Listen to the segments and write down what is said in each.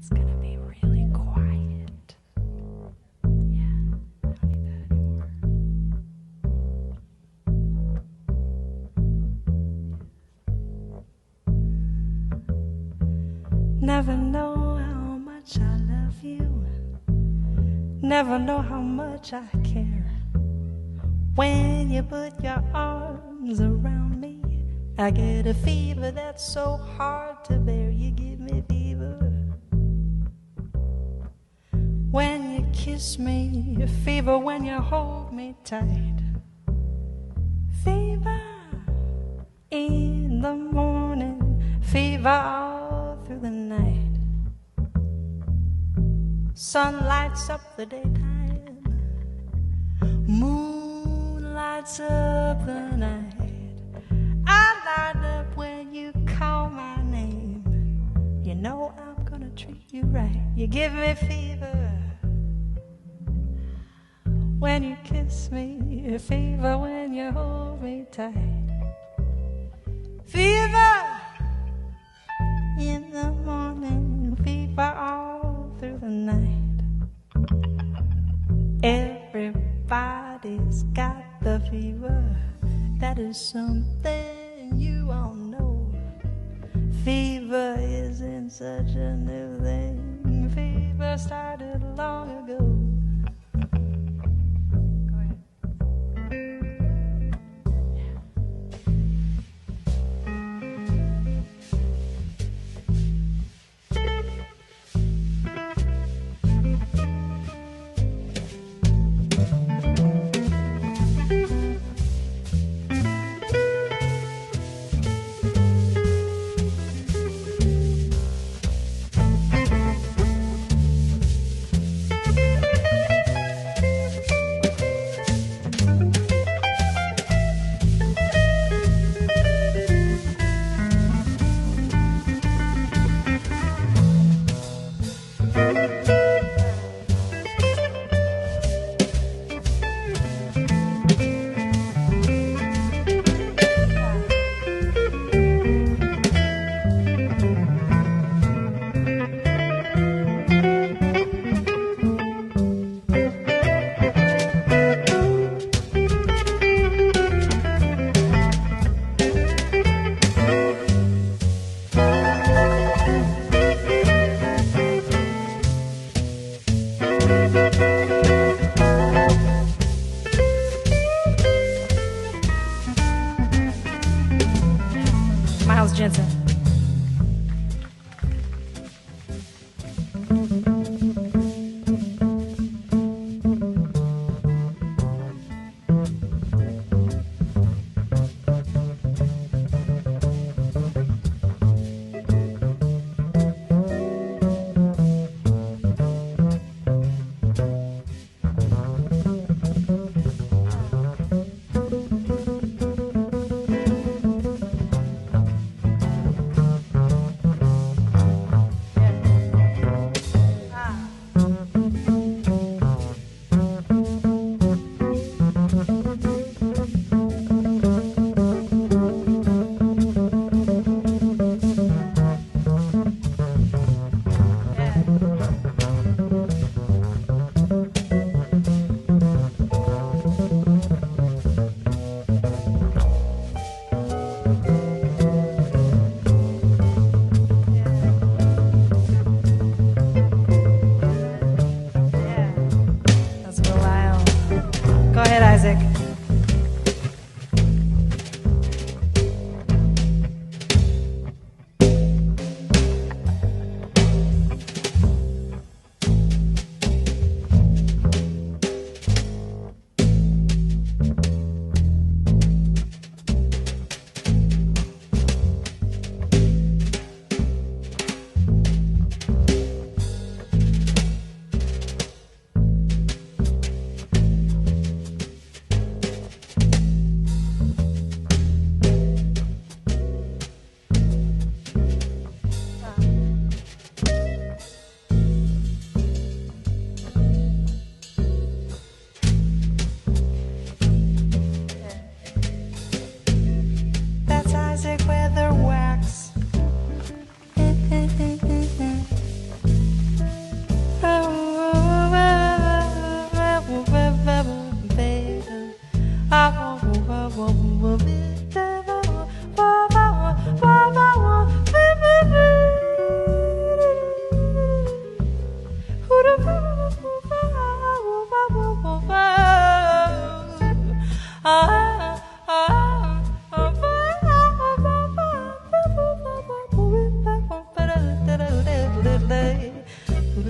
It's gonna be really quiet. Yeah, I don't need that anymore. Never know how much I love you. Never know how much I care. When you put your arms around me, I get a fever that's so hard to bear. You give me fever. When you kiss me, a fever when you hold me tight. Fever in the morning, fever all through the night. Sun lights up the daytime, moon lights up the night. I light up when you call my name. You know I'm gonna treat you right. You give me fever when you kiss me, fever when you hold me tight. Fever in the morning, fever all through the night. Everybody's got the fever. That is something you all know. Fever isn't such a new thing. Fever started long ago. Go ahead.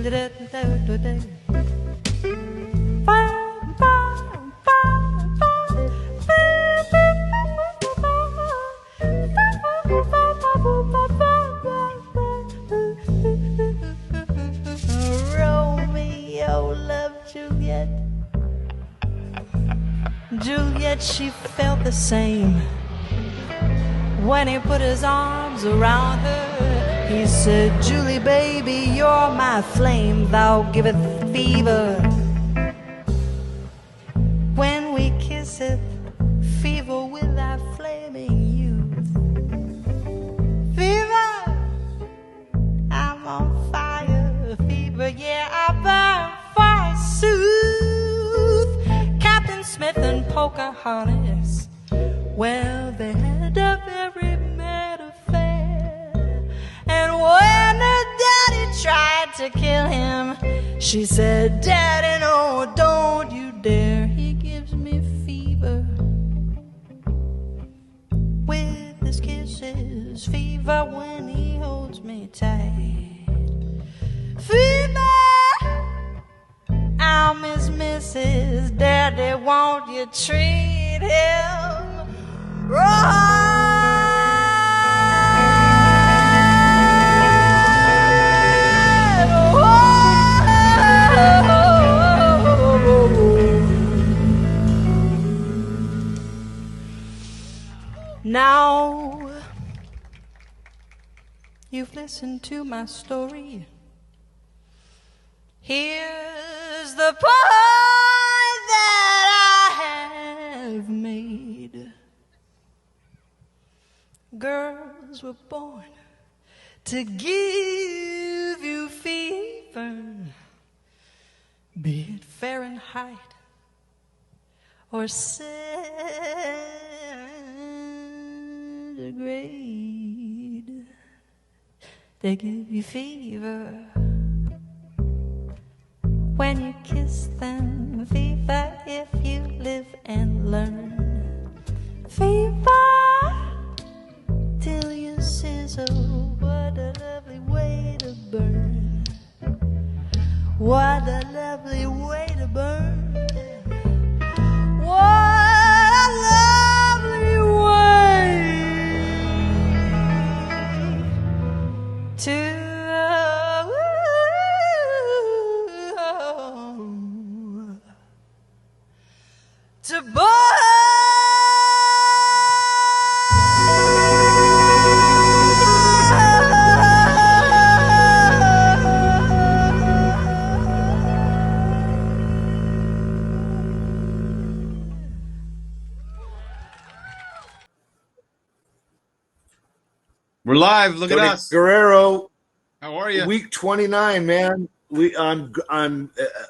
Romeo loved Juliet. Juliet, she felt the same. When he put his arms around her, he said, Julie, baby, you're my flame, thou giveth fever. When we kisseth, fever with thy flaming youth. Fever, I'm on fire. Fever, yeah, I burn forsooth. Captain Smith and Pocahontas, well, they had a very mad affair. And when her daddy tried to kill him, she said, Daddy, no, don't you dare. He gives me fever with his kisses, fever when he holds me tight. Fever, I'm his missus. Daddy, won't you treat him right? Now, you've listened to my story. Here's the point that I have made. Girls were born to give you fever, be it Fahrenheit or centigrade. They give you fever when you kiss them, fever if you live and learn. Fever till you sizzle, what a lovely way to burn. What a lovely way to burn. What a lovely way to burn. We're live. Look at us. Guerrero. How are you? Week 29, man. I'm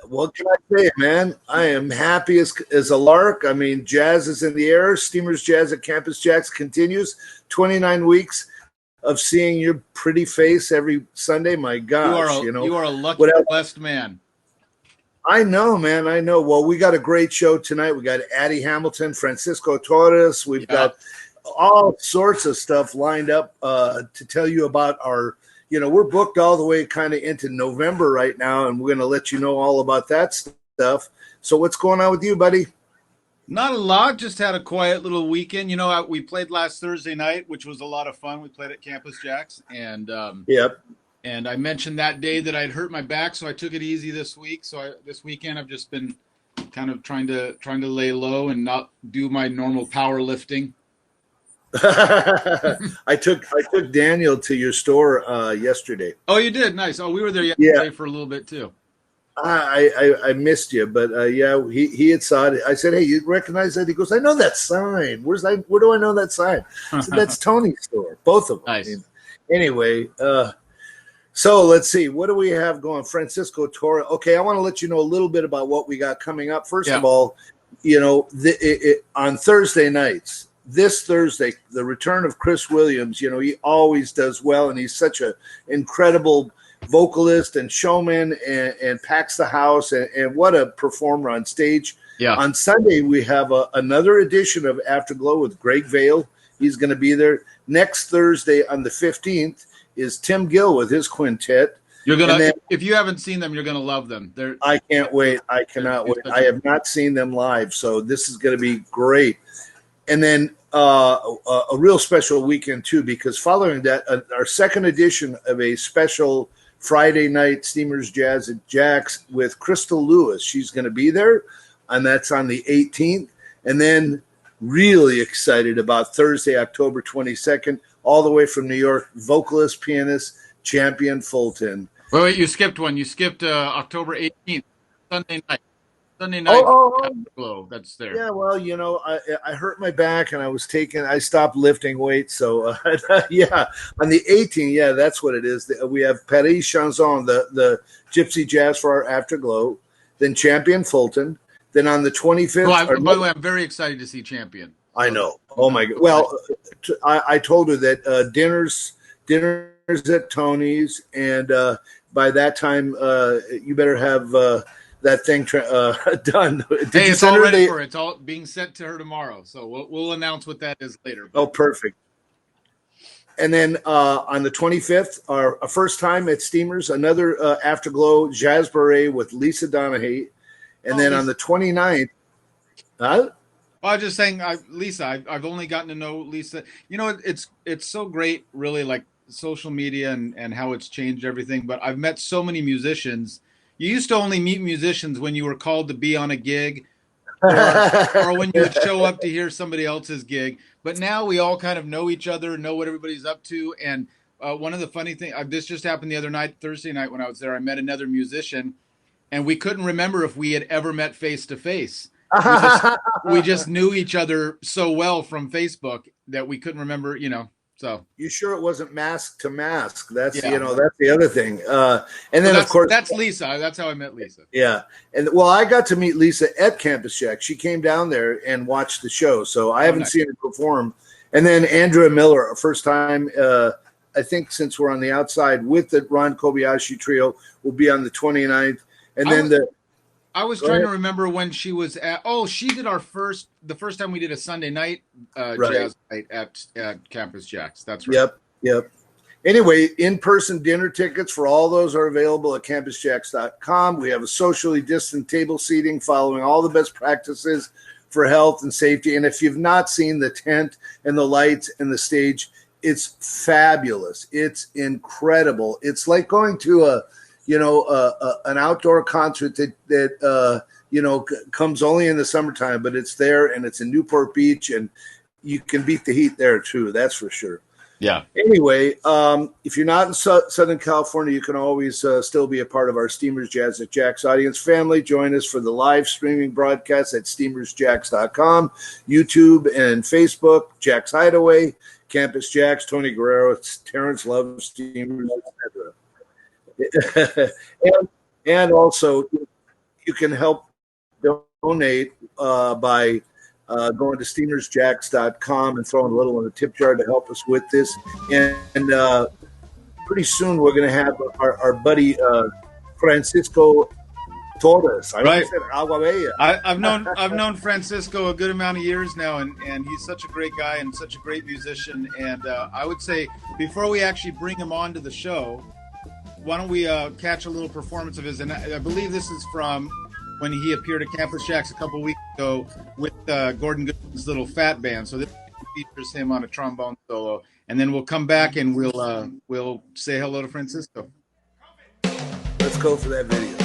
what can I say, man? I am happy as a lark. I mean, jazz is in the air. Steamers Jazz at Campus JAX continues. 29 weeks of seeing your pretty face every Sunday. My gosh, you are a lucky, blessed man. I know, man. I know. Well, we got a great show tonight. We got Addie Hamilton, Francisco Torres. We've got all sorts of stuff lined up to tell you about our, we're booked all the way kind of into November right now, and we're going to let you know all about that stuff. So what's going on with you, buddy? Not a lot. Just had a quiet little weekend. We played last Thursday night, which was a lot of fun. We played at Campus JAX, and and I mentioned that day that I'd hurt my back, so I took it easy this week. So this weekend I've just been kind of trying to lay low and not do my normal powerlifting. I took Daniel to your store yesterday. Oh, you did? Nice. Oh, we were there yesterday for a little bit too. I missed you, but he had saw it. I said, "Hey, you recognize that?" He goes, "I know that sign. Where do I know that sign?" I said, "That's Tony's store, both of them." Nice. Anyway, so let's see, what do we have going? Francisco Torres. Okay, I want to let you know a little bit about what we got coming up. First of all, on Thursday nights. This Thursday, the return of Chris Williams, he always does well, and he's such an incredible vocalist and showman and packs the house, and what a performer on stage. Yeah. On Sunday, we have another edition of Afterglow with Greg Vale. He's going to be there. Next Thursday on the 15th is Tim Gill with his quintet. You're gonna, if you haven't seen them, you're gonna love them. I can't wait. I cannot wait. I have not seen them live, so this is going to be great. And then a real special weekend too, because following that, our second edition of a special Friday night Steamers Jazz at JAX with Crystal Lewis. She's going to be there, and that's on the 18th. And then really excited about Thursday, October 22nd, all the way from New York, vocalist, pianist, Champion Fulton. Wait, you skipped one. You skipped October 18th, Sunday night. Sunday night. Glow. That's there. Yeah, well, you know, I hurt my back and I stopped lifting weights. So, yeah, on the 18th, yeah, that's what it is. We have Paris Chanson, the Gypsy Jazz for our Afterglow, then Champion Fulton. Then on the 25th. By the way, I'm very excited to see Champion. I know. Oh, my God. Well, I told her that dinner's at Tony's, and by that time, you better have that thing done. Hey, it's all ready for it. It's all being sent to her tomorrow, so we'll announce what that is later. Oh, perfect. And then on the 25th, our first time at Steamers, another Afterglow Jazz Beret with Lisa Donahue. And then on the 29th, Well, I was just saying, Lisa, I've only gotten to know Lisa. You know, it's so great, really, like social media and how it's changed everything. But I've met so many musicians. You used to only meet musicians when you were called to be on a gig or when you would show up to hear somebody else's gig. But now we all kind of know each other, know what everybody's up to. And one of the funny things, this just happened the other night, Thursday night when I was there, I met another musician. And we couldn't remember if we had ever met face to face. We just knew each other so well from Facebook that we couldn't remember, you know. So you sure it wasn't mask to mask? That's that's the other thing. And then of course that's Lisa. That's how I met Lisa. Yeah, and well, I got to meet Lisa at Campus JAX. She came down there and watched the show, so I haven't seen her perform. And then Andrea Miller, our first time. I think since we're on the outside with the Ron Kobayashi trio, will be on the 29th. And then I was trying to remember when she was at. Oh, she did the first time we did a Sunday night jazz night at Campus JAX. That's right. Yep. Anyway, in-person dinner tickets for all those are available at campusjax.com. We have a socially distant table seating following all the best practices for health and safety. And if you've not seen the tent and the lights and the stage, it's fabulous. It's incredible. It's like going to an outdoor concert that comes only in the summertime, but it's there and it's in Newport Beach, and you can beat the heat there too. That's for sure. Yeah. Anyway, if you're not in Southern California, you can always still be a part of our Steamers Jazz at JAX audience family. Join us for the live streaming broadcast at steamersjax.com, YouTube and Facebook, JAX Hideaway, Campus JAX, Tony Guerrero, Terence loves Steamers, etc. and also you can help donate by going to steamersjax.com and throwing a little in the tip jar to help us with this. And pretty soon we're going to have our buddy Francisco Torres. I've known Francisco a good amount of years now, and he's such a great guy and such a great musician. And I would say before we actually bring him on to the show, why don't we catch a little performance of his? And I believe this is from when he appeared at Campus JAX a couple weeks ago with Gordon Goodwin's little fat band. So this features him on a trombone solo. And then we'll come back and we'll say hello to Francisco. Let's go for that video.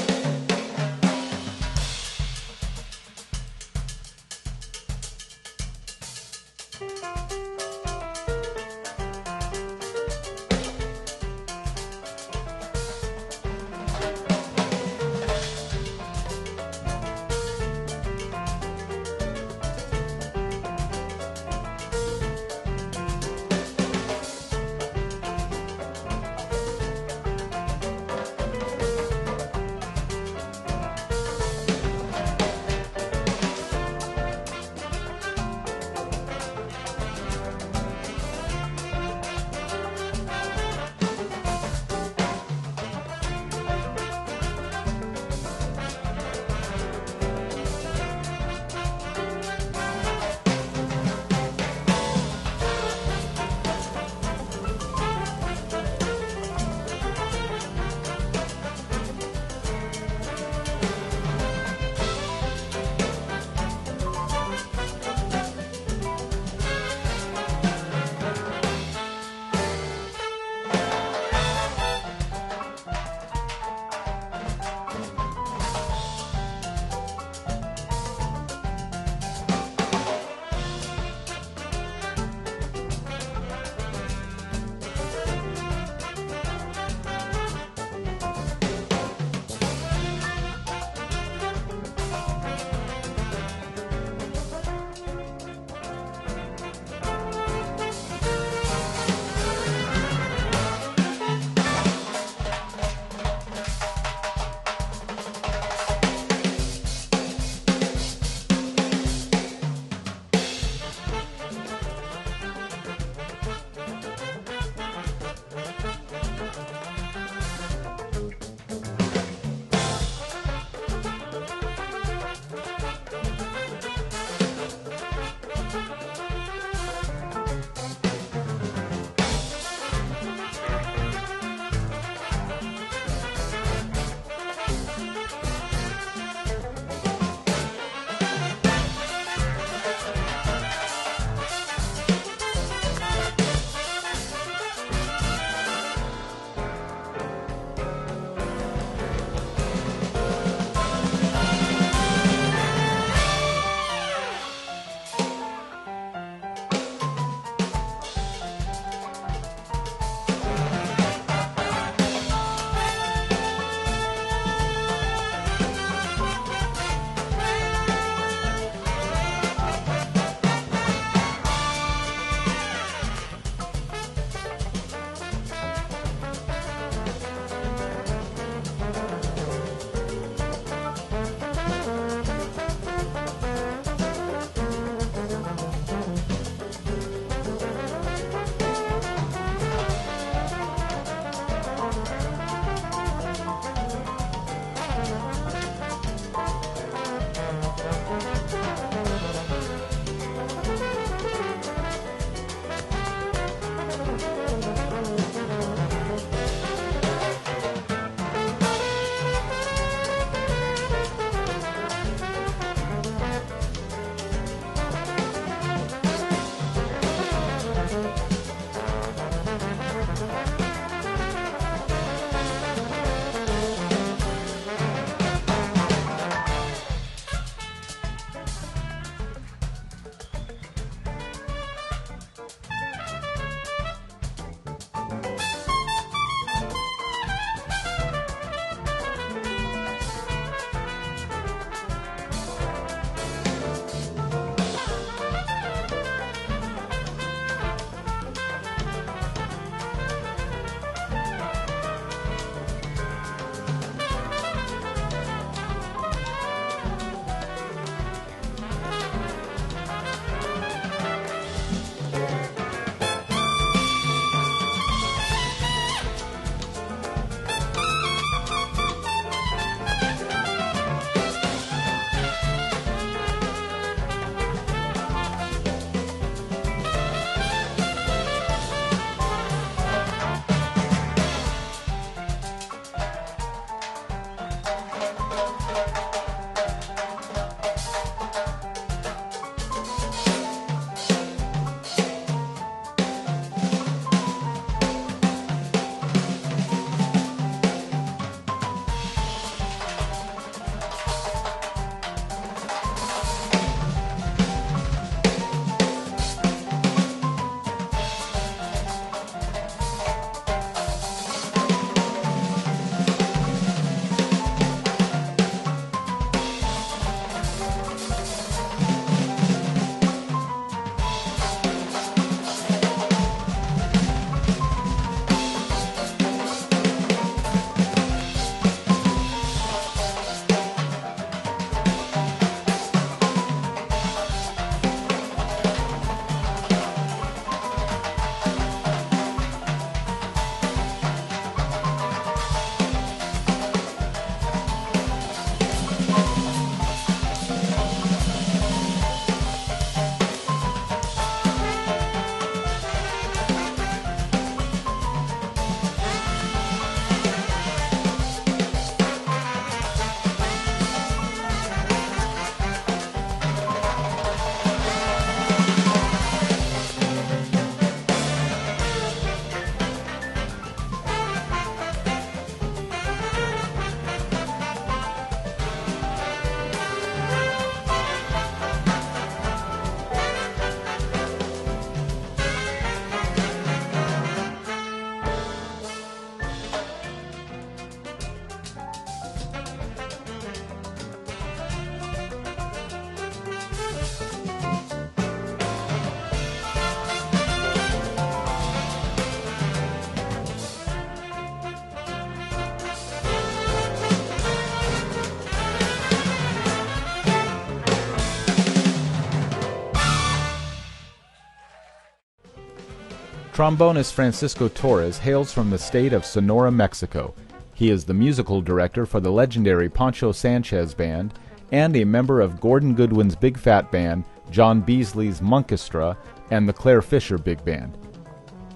Trombonist Francisco Torres hails from the state of Sonora, Mexico. He is the musical director for the legendary Pancho Sanchez Band and a member of Gordon Goodwin's Big Fat Band, John Beasley's Monkestra, and the Claire Fisher Big Band.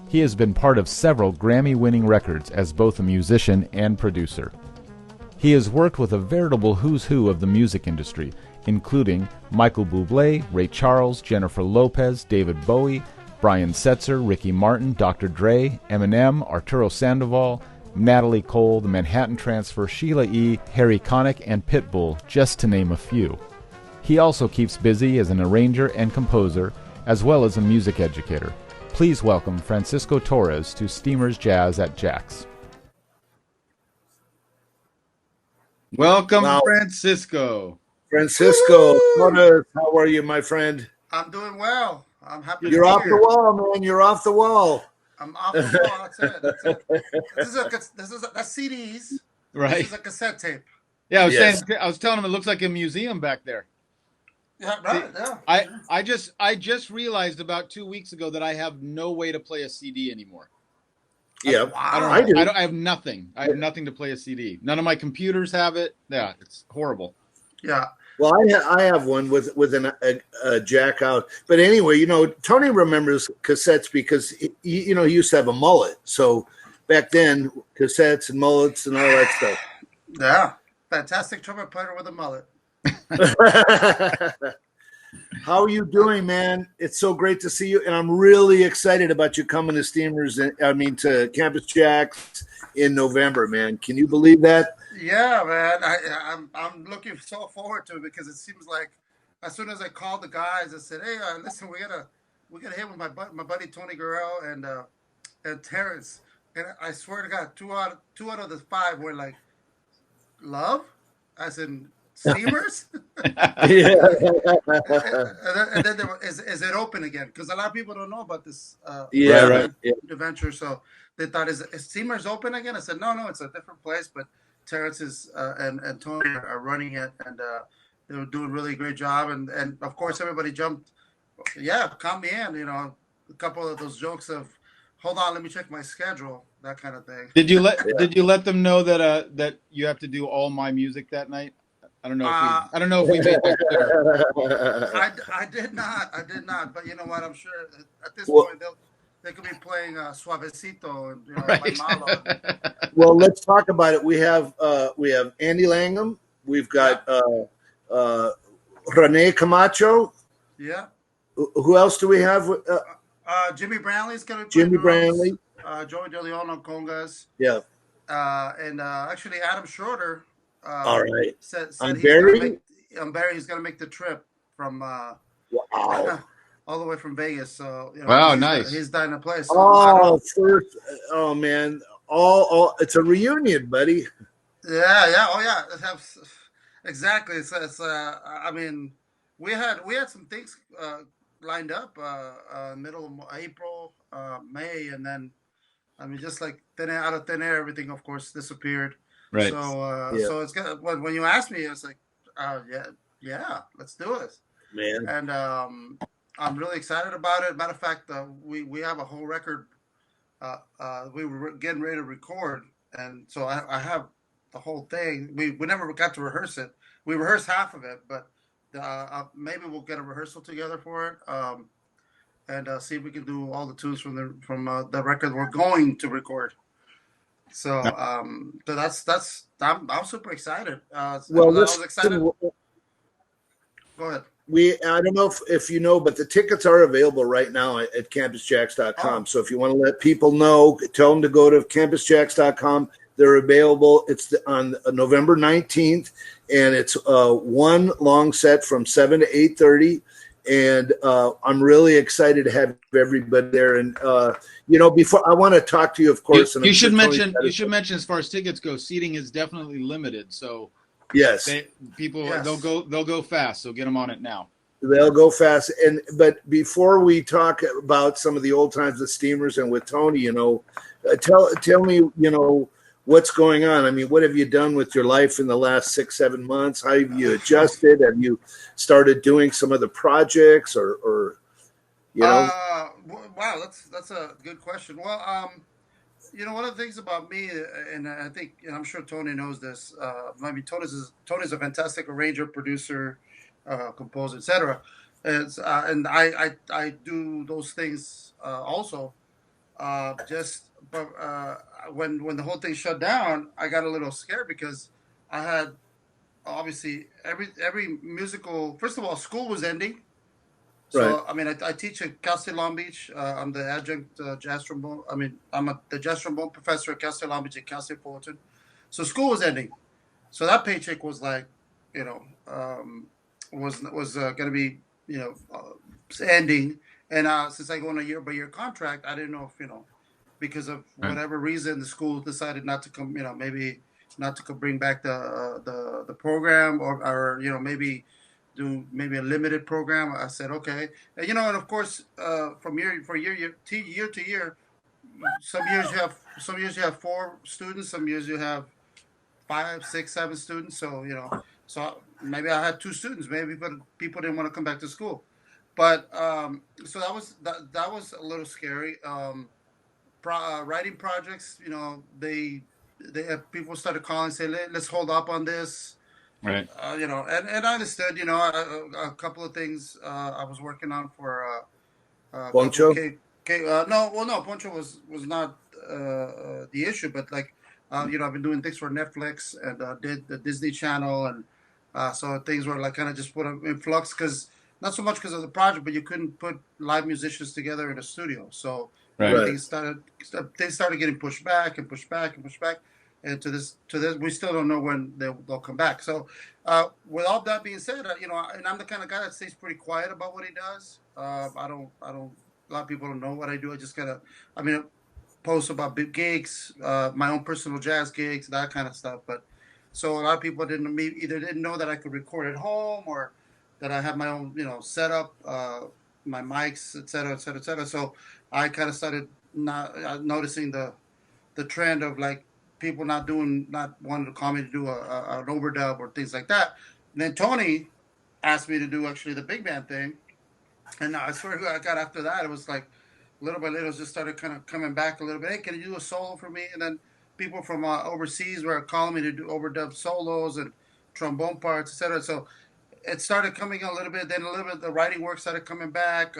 He has been part of several Grammy-winning records as both a musician and producer. He has worked with a veritable who's who of the music industry, including Michael Bublé, Ray Charles, Jennifer Lopez, David Bowie, Brian Setzer, Ricky Martin, Dr. Dre, Eminem, Arturo Sandoval, Natalie Cole, The Manhattan Transfer, Sheila E., Harry Connick, and Pitbull, just to name a few. He also keeps busy as an arranger and composer, as well as a music educator. Please welcome Francisco Torres to Steamers Jazz at JAX. Welcome, Francisco. Francisco Torres, how are you, my friend? I'm doing well. I'm happy. You're off the wall, man. You're off the wall. I'm off the wall. That's it. That's CDs. Right. This is a cassette tape. Yeah, I was telling him it looks like a museum back there. Yeah, right. Yeah. I just realized about 2 weeks ago that I have no way to play a CD anymore. Yeah, I have nothing. I have nothing to play a CD. None of my computers have it. Yeah, it's horrible. Yeah. Well, I have one with a jack out. But anyway, Tony remembers cassettes because he used to have a mullet. So back then, cassettes and mullets and all that stuff. Yeah, fantastic trumpet player with a mullet. How are you doing, man? It's so great to see you, and I'm really excited about you coming to to Campus JAX in November, man. Can you believe that? Yeah, man. I'm looking so forward to it because it seems like as soon as I called the guys, I said, "Hey, listen, we gotta hit with my buddy Tony Guerrero and Terence." And I swear to God, two out of the 5 were like, "Love?" I said, "Steamers?" Yeah. and then there was, is it open again? Because a lot of people don't know about this adventure. So they thought, is Steamers open again? I said, no, it's a different place. But Terence and Tony are running it, and they were doing a really great job. And of course, everybody jumped. Yeah, count me in. A couple of those jokes of, hold on, let me check my schedule, that kind of thing. Did you let them know that you have to do all my music that night? I don't know if we made that clear. I did not. But you know what? I'm sure at this point they could be playing Suavecito and right. Malo. Well, let's talk about it. We have Andy Langham, We've got Rene Camacho. Yeah. Who else do we have? Jimmy Brantley's going to be Jimmy Brantley. Joey DeLeon on congas. Yeah. And actually, Adam Schroeder. All right. Said I'm he's Barry. He's going to make the trip from wow. all the way from Vegas. So wow, nice. He's dying to play. So oh man, all it's a reunion, buddy. Yeah. Oh yeah. Exactly. It's I mean, we had some things lined up middle of April, May, and then I mean, just like out of thin air, everything of course disappeared. Right. So it's good. When you asked me, it's like, yeah, let's do this, man. And I'm really excited about it. Matter of fact, we have a whole record. We were getting ready to record, and so I have the whole thing. We never got to rehearse it. We rehearsed half of it, but maybe we'll get a rehearsal together for it, and see if we can do all the tunes from the record we're going to record. So that's I'm super excited. Well, I was excited. Go ahead. I don't know if you know, but the tickets are available right now at campusjax.com. Oh. So if you want to let people know, tell them to go to campusjax.com. They're available. It's on November 19th, and it's one long set from 7 to 8:30. And I'm really excited to have everybody there. And before I want to talk to you, of course. You should mention as far as tickets go, seating is definitely limited. So yes, they'll go fast. So get them on it now. They'll go fast. But before we talk about some of the old times with Steamers and with Tony, tell me, what's going on? I mean, what have you done with your life in the last 6-7 months? How have you adjusted? Have you started doing some of the projects or Wow, that's a good question. Well, one of the things about me, and I think, and I'm sure Tony knows this. I mean, Tony's a fantastic arranger, producer, composer, etc. And I do those things also. But when the whole thing shut down, I got a little scared because I had obviously every musical. First of all, school was ending. So right. I mean, I teach at Cal State Long Beach. I'm the adjunct jazz trombone. I mean, the jazz trombone professor at Cal State Long Beach at Cal State Fullerton. So school was ending. So that paycheck was like, was going to be, ending. And since I go on a year-by-year contract, I didn't know if, because of whatever reason, the school decided not to come, maybe not to bring back the program or maybe do maybe a limited program. I said, okay. And, and of course, from year to year, some years you have 4 students, some years you have 5, 6, 7 students. So, so maybe I had 2 students, maybe, but people didn't want to come back to school. But so that was a little scary. Writing projects, they have people started calling and say, let's hold up on this. Right. And I understood, a couple of things I was working on for Poncho. No, Poncho was not the issue, but like I've been doing things for Netflix and did the Disney Channel, and so things were like kind of just put in flux because not so much because of the project, but you couldn't put live musicians together in a studio, so things started getting pushed back, and to this we still don't know when they'll come back. So with all that being said, and I'm the kind of guy that stays pretty quiet about what he does. I don't a lot of people don't know what I do. I just post about big gigs, my own personal jazz gigs, that kind of stuff. But so a lot of people didn't know that I could record at home or that I have my own setup, my mics, et cetera, et cetera, et cetera. So I kind of started noticing the trend of like people not wanting to call me to do an overdub or things like that. And then Tony asked me to do actually the big band thing, and I swear I got after that. It was like little by little, just started kind of coming back a little bit. Hey, can you do a solo for me? And then people from overseas were calling me to do overdub solos and trombone parts, et cetera. So it started coming a little bit. Then a little bit the writing work started coming back.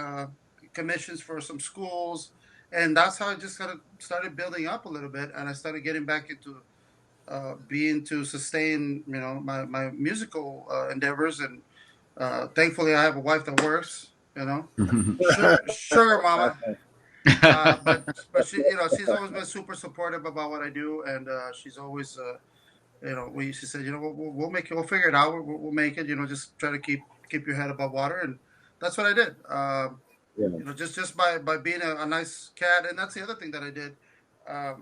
Commissions for some schools, and that's how it just kind of started building up a little bit. And I started getting back into being to sustain, my musical endeavors. And thankfully, I have a wife that works. Sugar mama. But she, she's always been super supportive about what I do, and she's always, she said, we'll make it, we'll figure it out, we'll make it, just try to keep your head above water, and that's what I did. Just by being a nice cat, and that's the other thing that I did. I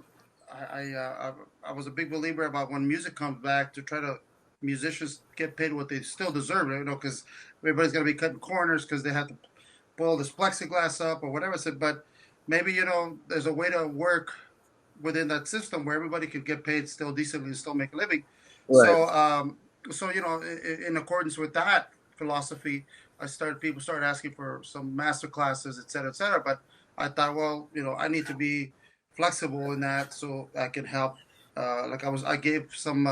was a big believer about when music comes back to try to musicians get paid what they still deserve, because everybody's gonna be cutting corners because they have to pull this plexiglass up or whatever. I said, but maybe there's a way to work within that system where everybody can get paid still decently and still make a living. Right. So in accordance with that philosophy, people started asking for some master classes, et cetera, et cetera. But I thought, well, I need to be flexible in that so I can help. I gave some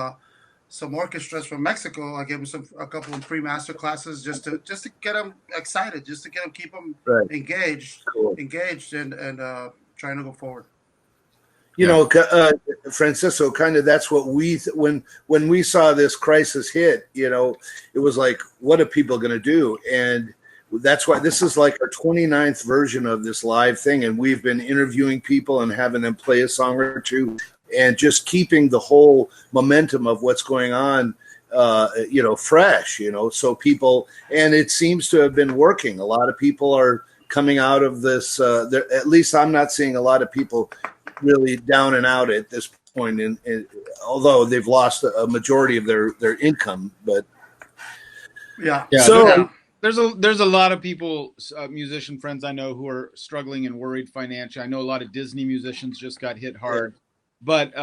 orchestras from Mexico. I gave them a couple of free master classes just to get them excited, just to get them, keep them engaged, and trying to go forward. Francisco, kind of that's what when we saw this crisis hit, it was like, what are people going to do? And that's why this is like our 29th version of this live thing. And we've been interviewing people and having them play a song or two and just keeping the whole momentum of what's going on, fresh, so people, and it seems to have been working. A lot of people are coming out of this. At least I'm not seeing a lot of people really down and out at this point, although they've lost a majority of their income. But so there's a lot of people, musician friends I know, who are struggling and worried financially. I know a lot of Disney musicians just got hit hard, but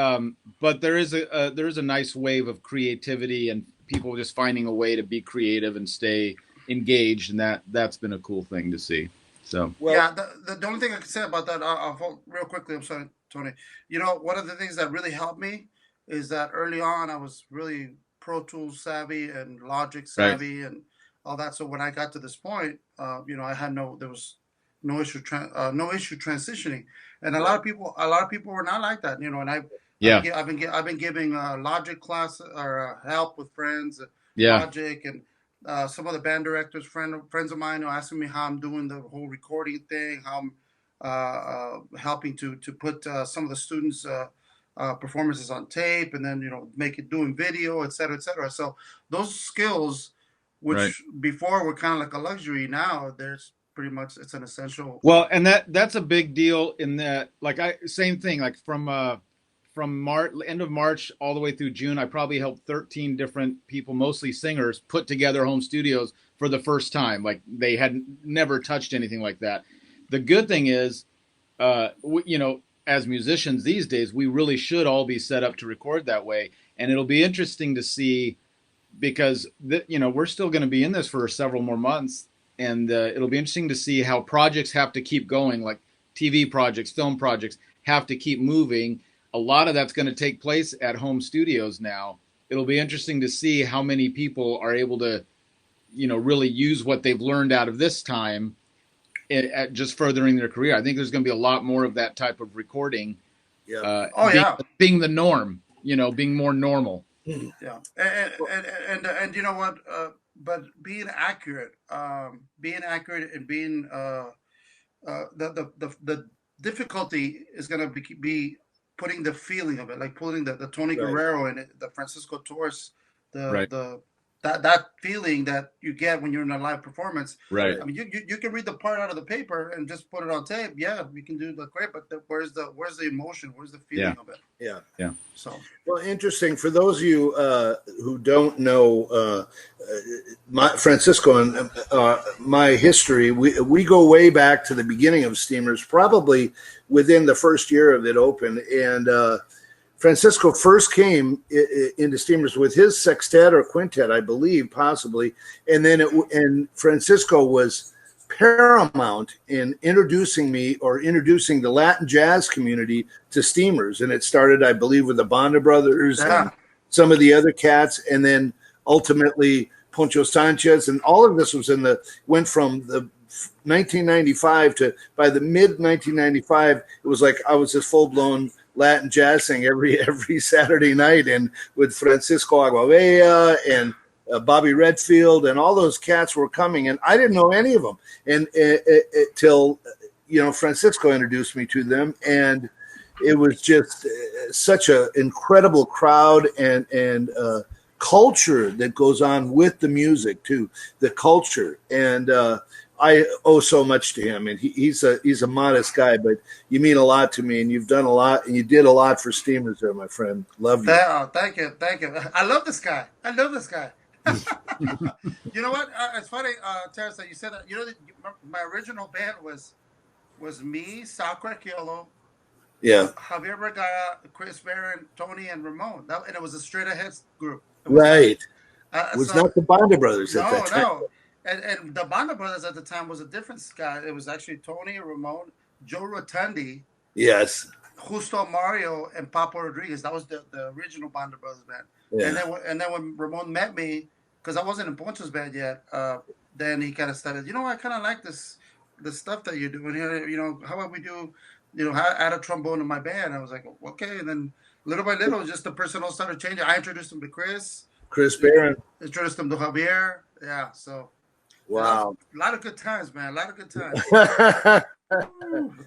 there is a nice wave of creativity and people just finding a way to be creative and stay engaged, and that's been a cool thing to see. So the only thing I can say about that, I'll real quickly, I'm sorry, Tony. One of the things that really helped me is that early on I was really Pro Tools savvy and Logic savvy and all that. So when I got to this point, there was no issue transitioning, and a lot of people were not like that, and I've been giving Logic class or help with friends, Logic, and some of the band directors, friends of mine, are asking me how I'm doing the whole recording thing, how I'm helping to put some of the students' performances on tape, and then doing video, et cetera, et cetera. So those skills, which before were kind of like a luxury, now there's pretty much, it's an essential. Well, and that's a big deal in that, same thing, like from end of March all the way through June, I probably helped 13 different people, mostly singers, put together home studios for the first time. Like they had never touched anything like that. The good thing is, as musicians these days, we really should all be set up to record that way. And it'll be interesting to see, because we're still going to be in this for several more months. And it'll be interesting to see how projects have to keep going, like TV projects, film projects have to keep moving. A lot of that's going to take place at home studios now. It'll be interesting to see how many people are able to, really use what they've learned out of this time at just furthering their career. I think there's going to be a lot more of that type of recording. Being the norm, being more normal. Yeah. And you know what? But being accurate and being the difficulty is going to be putting the feeling of it, like putting the Tony Guerrero in it, the Francisco Torres, that feeling that you get when you're in a live performance. Right. I mean, you can read the part out of the paper and just put it on tape. Yeah, we can do the great, but where's the emotion? Where's the feeling of it? Yeah. So, well, interesting for those of you who don't know Francisco and my history. We go way back to the beginning of Steamers, probably within the first year of it open, and Francisco first came into Steamers with his sextet or quintet, I believe, possibly, and then Francisco was paramount in introducing the Latin jazz community to Steamers, and it started, I believe, with the Banda Brothers and some of the other cats, and then ultimately Poncho Sanchez, and all of this went from the 1995 to by the mid 1995, it was like I was this full blown Latin jazz thing every Saturday night, and with Francisco Aguavea and Bobby Redfield and all those cats were coming, and I didn't know any of them, and till Francisco introduced me to them, and it was just such an incredible crowd and culture that goes on with the music too, the culture, and I owe so much to him, and he's a modest guy, but you mean a lot to me, and you've done a lot, and you did a lot for Steamers there, my friend. Love you. Thank you. I love this guy. You know what? It's funny, Terence, that you said that. You know, my original band was me, Sal Craquiolo, Javier Vergara, Chris Barron, Tony, and Ramon. And it was a straight ahead group. Right. It was not the Banda Brothers at that time. No. And the Banda Brothers at the time was a different guy. It was actually Tony, Ramon, Joe Rotundi. Yes. Justo Mario and Papa Rodriguez. That was the original Banda Brothers band. Yeah. And then when Ramon met me, because I wasn't in Poncho's band yet, then he kind of started, I kind of like the stuff that you're doing here. How about we do, add a trombone to my band? I was like, okay. And then little by little, just the personnel started changing. I introduced him to Chris Barron. Introduced him to Javier. Yeah, so. Wow. A lot of good times, man. A lot of good times.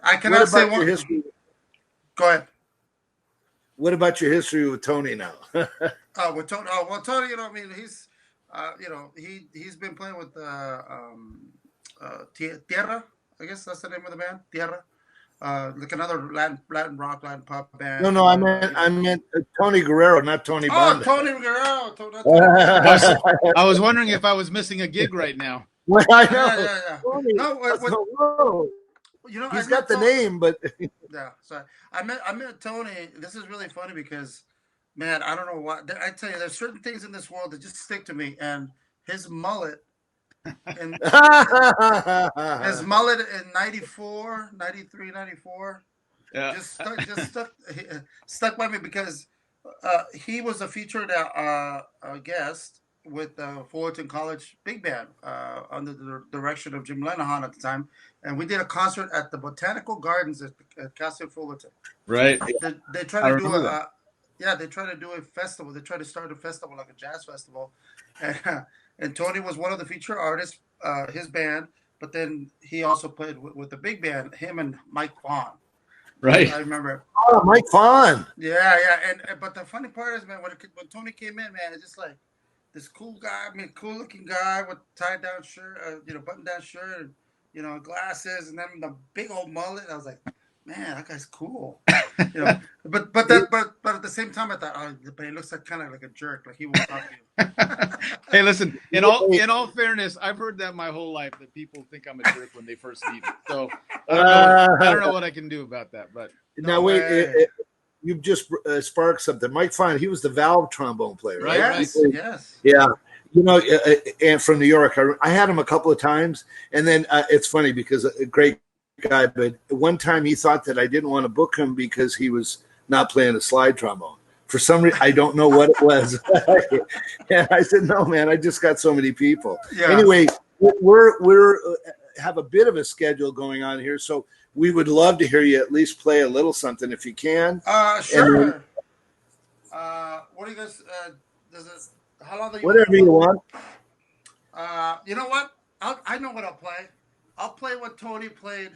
I cannot say one. History? Go ahead. What about your history with Tony now? With Tony. Oh, well, Tony, he's, he's been playing with Tierra. I guess that's the name of the band, Tierra. Like another Latin rock, Latin pop band. No, I meant Tony Guerrero, not Tony Banda. Oh, Tony Guerrero. I was wondering if I was missing a gig right now. Well, I know. Yeah. Tony, No, he's got the name, but yeah. Sorry, I met Tony. This is really funny because, man, I don't know why. I tell you, there's certain things in this world that just stick to me, and his mullet. And his mullet in 94, 93, 94 just stuck by me because he was a featured guest with Fullerton College Big Band under the direction of Jim Lenahan at the time, and we did a concert at the Botanical Gardens at Castle Fullerton. Right. They try to do they try to do a festival. They try to start a festival like a jazz festival, and Tony was one of the featured artists, his band, but then he also played with the big band, him and Mike Vaughn. Right. I remember. Oh, Mike Vaughn. Yeah. But the funny part is, man, when Tony came in, man, it's just like this cool guy, cool looking guy with tied down shirt, button down shirt, and, glasses, and then the big old mullet. I was like, man, that guy's cool. But at the same time, I thought, but he looks kind of like a jerk, like he won't talk to you. Hey, listen. In all fairness, I've heard that my whole life that people think I'm a jerk when they first meet me. So I don't know what I can do about that. But now wait, you've just sparked something. Mike Vaughn, he was the valve trombone player, right? Yes. Yeah. And from New York, I had him a couple of times, and then it's funny because a great guy, but one time he thought that I didn't want to book him because he was not playing a slide trombone. For some reason, I don't know what it was. And I said, no, man, I just got so many people. Yeah. Anyway, we're have a bit of a schedule going on here, so we would love to hear you at least play a little something if you can. Sure. Then, what do you guys? How long do you? Whatever you want. You know what? I know what I'll play. I'll play what Tony played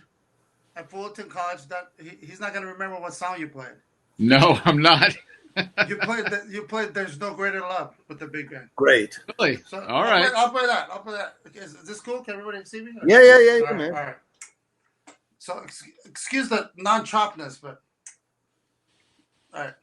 at Fullerton College. That he's not going to remember what song you played. No, I'm not. You played "There's No Greater Love" with the big band. Great. Really? So all right. I'll play that. Is this cool? Can everybody see me? Yeah, all man. All right. So excuse the non-chopness, but all right.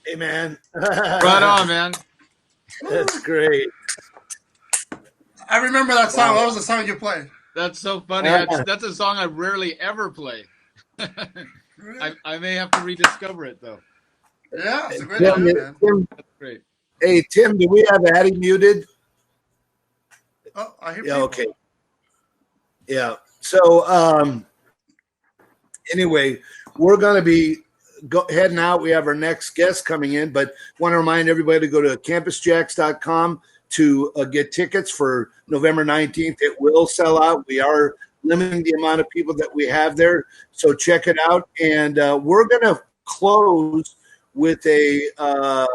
Hey, man. Right on, man. That's great. I remember that song. What was the song you played? That's so funny. That's a song I rarely ever play. I may have to rediscover it, though. Yeah, it's a great Tim, man. That's great. Hey, Tim, do we have Addie muted? Oh, I hear Yeah, people. okay. Yeah. So, anyway, we're going to be heading out. We have our next guest coming in, but want to remind everybody to go to campusjax.com to get tickets for November 19th. It will sell out. We are limiting the amount of people that we have there, so check it out. And we're going to close with a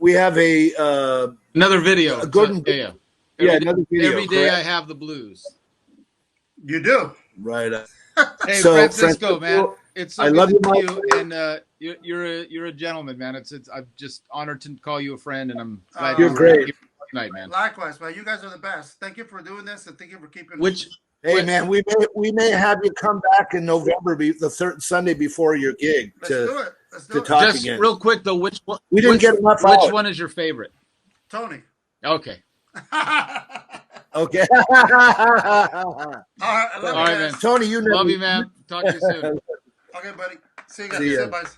we have another video. Another video. Every day I have the blues. You do. Right. Hey, so, Francisco, man, it's so I good love to see you, and you're a gentleman, man. I'm just honored to call you a friend, and I'm glad you're great tonight, man. Likewise, man. You guys are the best. Thank you for doing this, and thank you for keeping. Hey, man, we may have you come back in November, the third Sunday before your gig. Let's do it. Talk just again. Real quick though, which one is your favorite? Tony. Okay. Okay. All right, man. Tony, you know. Love you, man. Talk to you soon. Okay, buddy. See you guys. See you guys.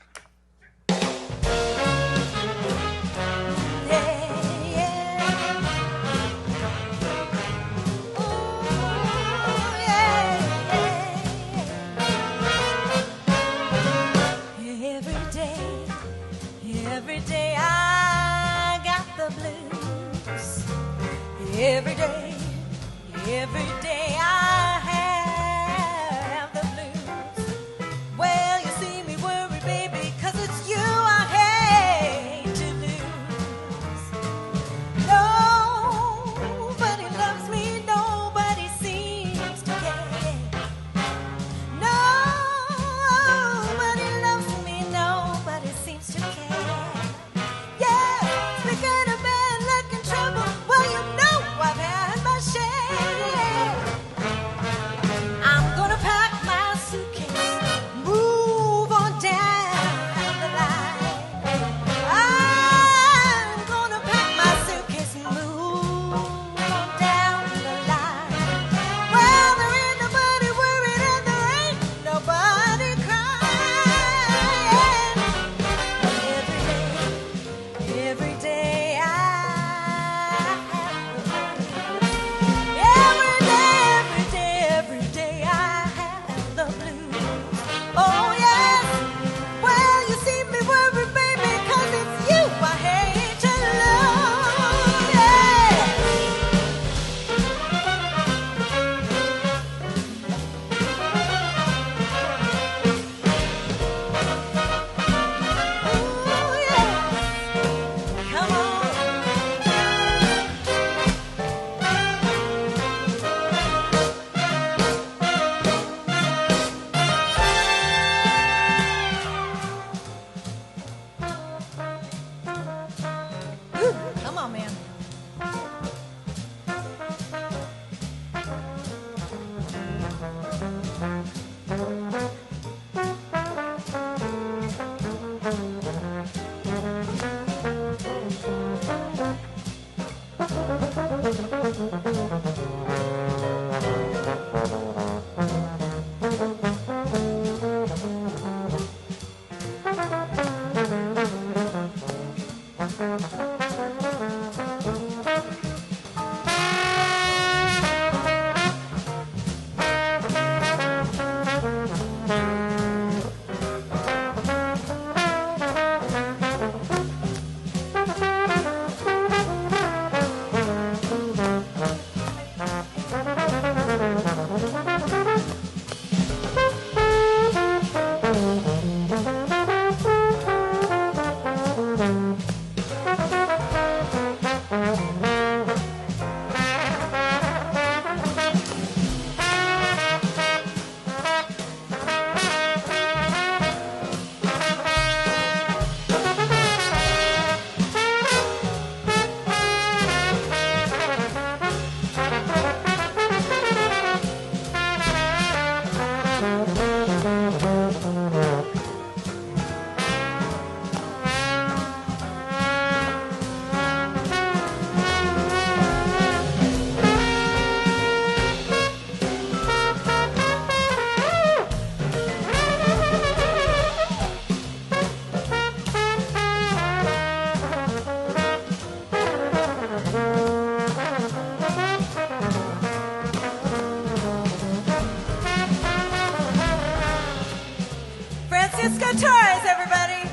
Every day I got the blues. Every day I have the blues. Well, you see me worry, baby, Torres, everybody.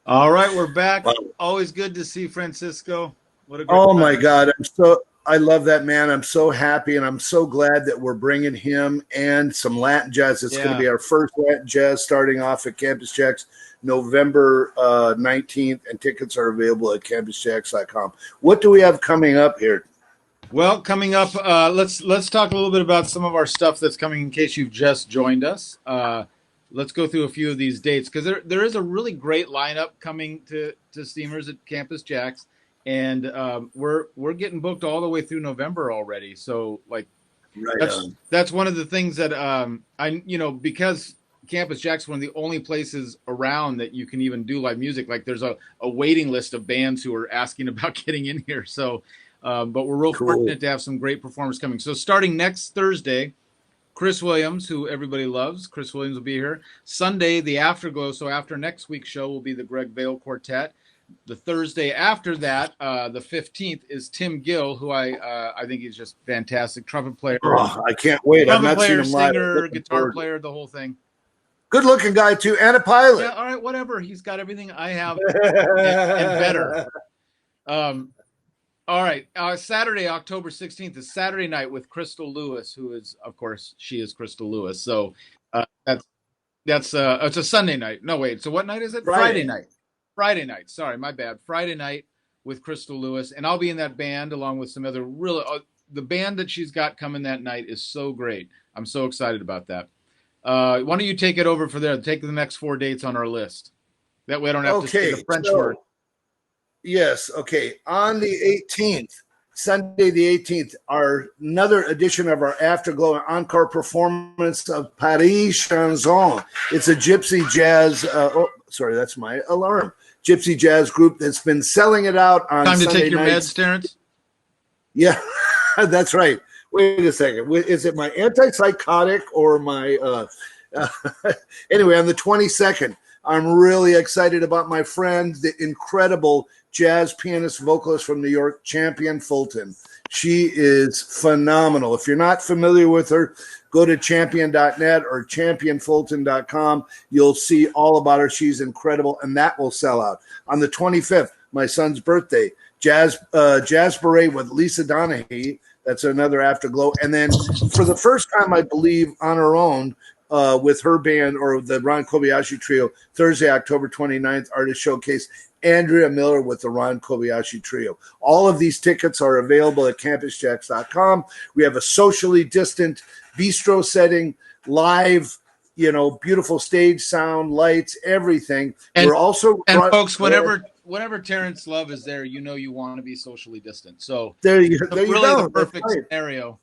All right, we're back. Wow. Always good to see Francisco. What a great my God. I love that man. I'm so happy, and I'm so glad that we're bringing him and some Latin jazz. It's going to be our first Latin jazz starting off at Campus JAX November 19th, and tickets are available at campusjax.com. What do we have coming up here? Well, coming up, let's talk a little bit about some of our stuff that's coming in case you've just joined us. Let's go through a few of these dates because there is a really great lineup coming to Steamers at Campus JAX, and we're getting booked all the way through November already. So that's one of the things that because Campus JAX is one of the only places around that you can even do live music. Like there's a waiting list of bands who are asking about getting in here. So, but we're real fortunate to have some great performers coming. So starting next Thursday, Chris Williams, who everybody loves. Chris Williams will be here. Sunday, the Afterglow. So after next week's show will be the Greg Vail Quartet. The Thursday after that, the 15th, is Tim Gill, who I think he's just fantastic. Trumpet player. Oh, I can't wait. I've not seen him live. Singer, guitar player, the whole thing. Good looking guy too, and a pilot. Yeah, all right, whatever. He's got everything I have and better. All right, Saturday, October 16th is Saturday night with Crystal Lewis, who is, of course, she is Crystal Lewis. So That's it's a Sunday night. No, wait. So what night is it? Friday night. Friday night. Sorry, my bad. Friday night with Crystal Lewis, and I'll be in that band along with some other really. The band that she's got coming that night is so great. I'm so excited about that. Why don't you take it over for there? Take the next 4 dates on our list. That way I don't have to say the French word. Yes. Okay. On the 18th, Sunday the 18th, another edition of our Afterglow encore performance of Paris Chanson. It's a gypsy jazz. Sorry, that's my alarm. Gypsy jazz group that's been selling it out on Time to Sunday take your nights. meds, Terence? Yeah, that's right. Wait a second. Is it my antipsychotic or my anyway, on the 22nd, I'm really excited about my friend, the incredible jazz pianist vocalist from New York, Champion Fulton. She is phenomenal. If you're not familiar with her, go to champion.net or championfulton.com. You'll see all about her. She's incredible, and that will sell out. On the 25th, my son's birthday, jazz beret with Lisa Donahue. That's another Afterglow. And then for the first time, I believe, on her own, with her band or the Ron Kobayashi Trio, Thursday, October 29th, Artist Showcase, Andrea Miller with the Ron Kobayashi Trio. All of these tickets are available at campusjax.com. We have a socially distant bistro setting, live, beautiful stage sound, lights, everything. And, we're also folks, whenever Terence Love is there, you want to be socially distant. So there you go. The perfect scenario.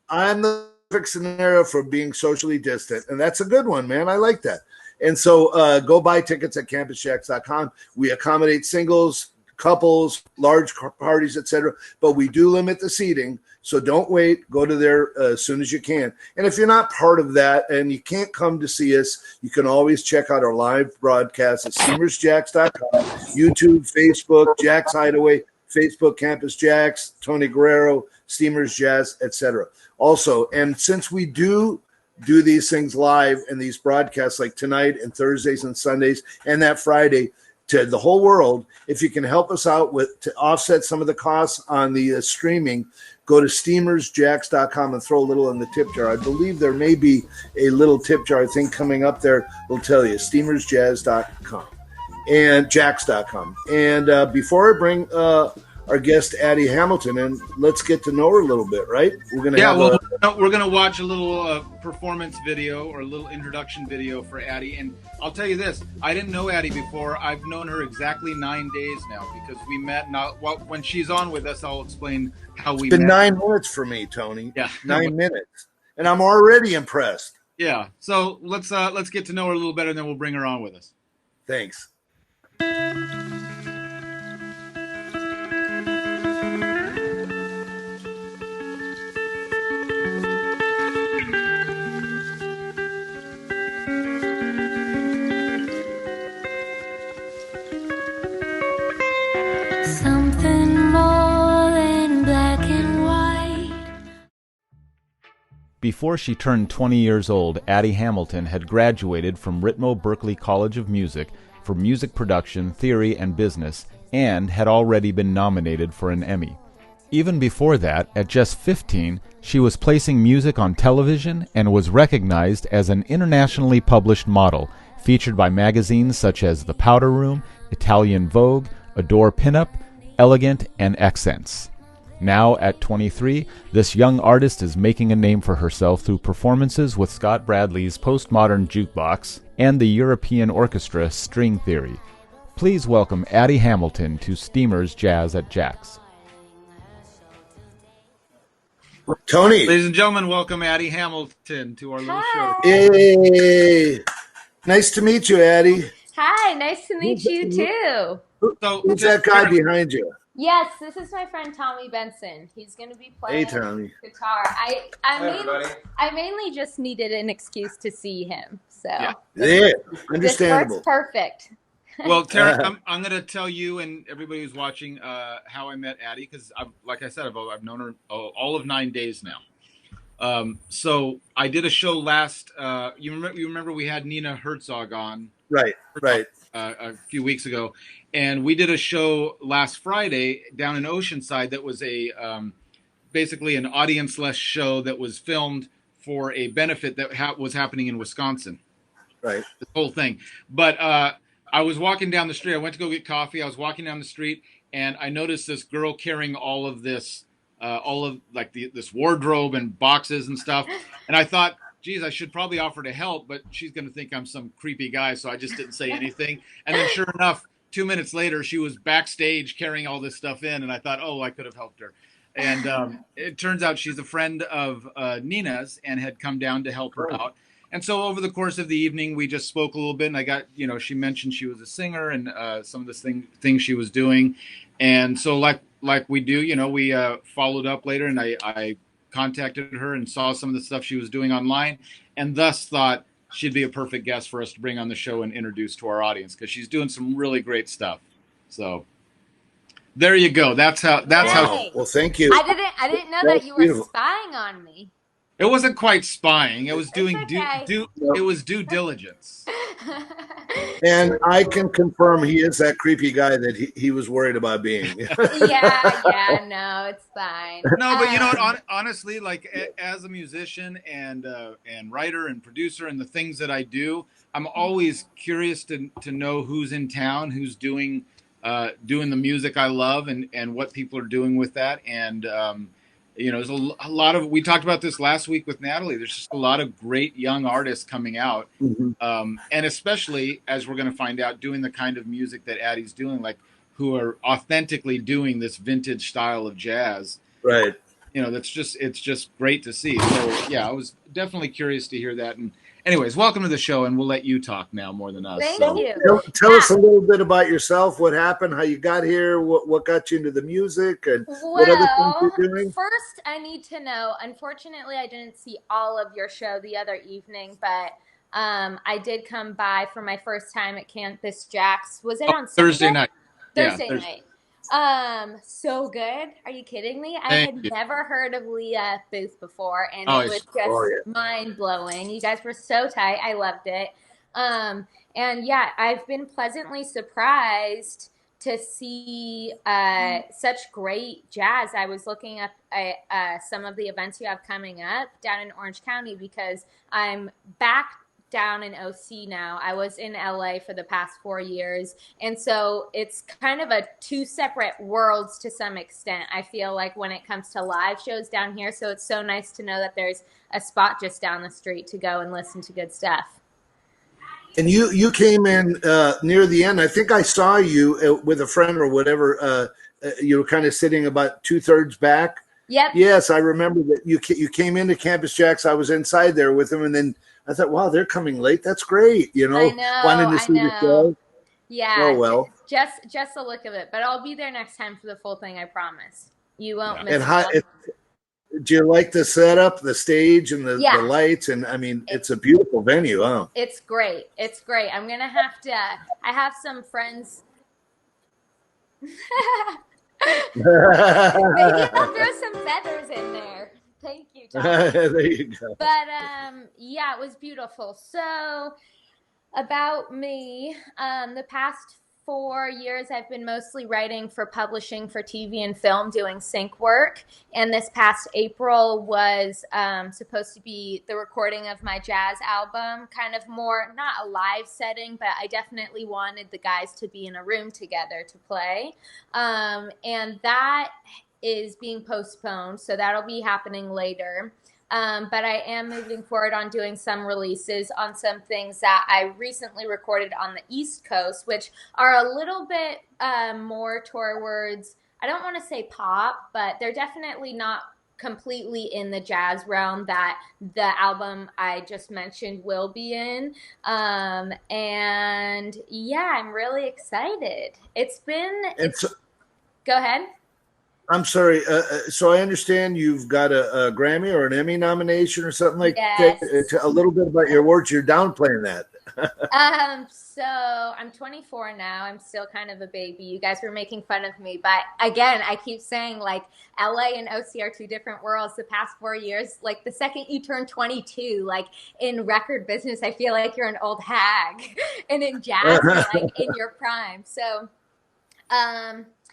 I'm the perfect scenario for being socially distant, and that's a good one, man. I like that. And so go buy tickets at campusjax.com. We accommodate singles, couples, large parties, etc., but we do limit the seating. So don't wait. Go to there as soon as you can. And if you're not part of that and you can't come to see us, you can always check out our live broadcast at steamersjax.com, YouTube, Facebook, JAX Hideaway, Facebook Campus JAX, Tony Guerrero, Steamers Jazz, etc. Also, and since we do these things live and these broadcasts like tonight and Thursdays and Sundays and that Friday to the whole world, if you can help us out to offset some of the costs on the streaming, go to steamersjax.com and throw a little in the tip jar. I believe there may be a little tip jar thing coming up there. We'll tell you, steamersjazz.com and jax.com. And before I bring our guest Addie Hamilton in, let's get to know her a little bit, right? We're gonna watch a little performance video or a little introduction video for Addie. And I'll tell you this, I didn't know Addie before. I've known her exactly 9 days now because we met. Now, when she's on with us, I'll explain how we met. It's been 9 minutes for me, Tony. Yeah, 9 minutes, and I'm already impressed. Yeah, so let's get to know her a little better, and then we'll bring her on with us. Thanks. Something more than black and white. Before she turned 20 years old, Addie Hamilton had graduated from Ritmo Berkeley College of Music for music production, theory, and business, and had already been nominated for an Emmy. Even before that, at just 15, she was placing music on television and was recognized as an internationally published model, featured by magazines such as The Powder Room, Italian Vogue, Adore Pinup, Elegant, and Accents. Now, at 23, this young artist is making a name for herself through performances with Scott Bradley's Postmodern Jukebox and the European Orchestra String Theory. Please welcome Addie Hamilton to Steamers Jazz at JAX. Tony. Ladies and gentlemen, welcome Addie Hamilton to our little show. Hey. Nice to meet you, Addie. Hi, nice to meet you too. Who's that guy behind you? Yes, this is my friend Tommy Benson. He's going to be playing guitar. I mainly just needed an excuse to see him. So understandable. This works perfect. Well, Terence, I'm going to tell you and everybody who's watching how I met Addie because, like I said, I've known her all of 9 days now. So I did a show last. You remember we had Nina Herzog on, right, a few weeks ago, and we did a show last Friday down in Oceanside that was a basically an audience-less show that was filmed for a benefit that was happening in Wisconsin. Right. The whole thing. But I was walking down the street. I went to go get coffee. I was walking down the street, and I noticed this girl carrying all of this, this wardrobe and boxes and stuff. And I thought, geez, I should probably offer to help, but she's going to think I'm some creepy guy, so I just didn't say anything. And then sure enough, 2 minutes later, she was backstage carrying all this stuff in, and I thought, oh, I could have helped her. And it turns out she's a friend of Nina's and had come down to help her out. And so over the course of the evening, we just spoke a little bit, and I got, she mentioned she was a singer and some of the things she was doing. And so like we do, we followed up later, and I contacted her and saw some of the stuff she was doing online, and thus thought she'd be a perfect guest for us to bring on the show and introduce to our audience, because she's doing some really great stuff. So there you go. That's how. Well, thank you. I didn't know that you were spying on me. It wasn't quite spying. It was doing it was due diligence. And I can confirm he is that creepy guy that he was worried about being. yeah, no, it's fine. No, but you know what? Honestly, like as a musician and writer and producer and the things that I do, I'm always curious to know who's in town, who's doing the music I love, and what people are doing with that. And there's a lot of, we talked about this last week with Natalie, there's just a lot of great young artists coming out. Mm-hmm. And especially, as we're going to find out, doing the kind of music that Addie's doing, like who are authentically doing this vintage style of jazz. Right. It's just great to see. So yeah, I was definitely curious to hear that. And anyways, welcome to the show, and we'll let you talk now more than us. Thank you. Tell us a little bit about yourself, what happened, how you got here, what got you into the music, and what other things you're doing. First, I need to know, unfortunately, I didn't see all of your show the other evening, but I did come by for my first time at Campus JAX. Was it on Thursday night? Thursday night. So good. Are you kidding me? I had never heard of Leah Booth before, and it was just mind blowing. You guys were so tight. I loved it. And yeah, I've been pleasantly surprised to see such great jazz. I was looking up some of the events you have coming up down in Orange County, because I'm back down in OC now. I was in LA for the past 4 years, and so it's kind of a two separate worlds to some extent, I feel like, when it comes to live shows down here. So it's so nice to know that there's a spot just down the street to go and listen to good stuff. And you came in near the end. I think I saw you with a friend or whatever. You were kind of sitting about 2/3 back. Yep. Yes, I remember that you came into Campus JAX. I was inside there with him, and then I thought, wow, they're coming late. That's great. I know, wanting to see the show. Yeah. Oh, well. Just the look of it. But I'll be there next time for the full thing, I promise. You won't miss it. Do you like the setup, the stage, and the lights? And I mean, it's a beautiful venue, huh? It's great. It's great. I'm going to have to, I have some friends. Maybe I'll throw some feathers in there. Thank you, Tom. There you go. But yeah, it was beautiful. So about me, the past 4 years I've been mostly writing for publishing for TV and film, doing sync work. And this past April was supposed to be the recording of my jazz album, kind of more, not a live setting, but I definitely wanted the guys to be in a room together to play. And that is being postponed, so that'll be happening later. But I am moving forward on doing some releases on some things that I recently recorded on the East Coast, which are a little bit more towards, I don't want to say pop, but they're definitely not completely in the jazz realm that the album I just mentioned will be in. And yeah, I'm really excited. Go ahead. I'm sorry. So I understand you've got a Grammy or an Emmy nomination or something like that. A little bit about your awards. You're downplaying that. So I'm 24 now. I'm still kind of a baby. You guys were making fun of me. But again, I keep saying, like, LA and OC are two different worlds. The past 4 years, like the second you turn 22, like in record business, I feel like you're an old hag. And in jazz, you're like in your prime. So,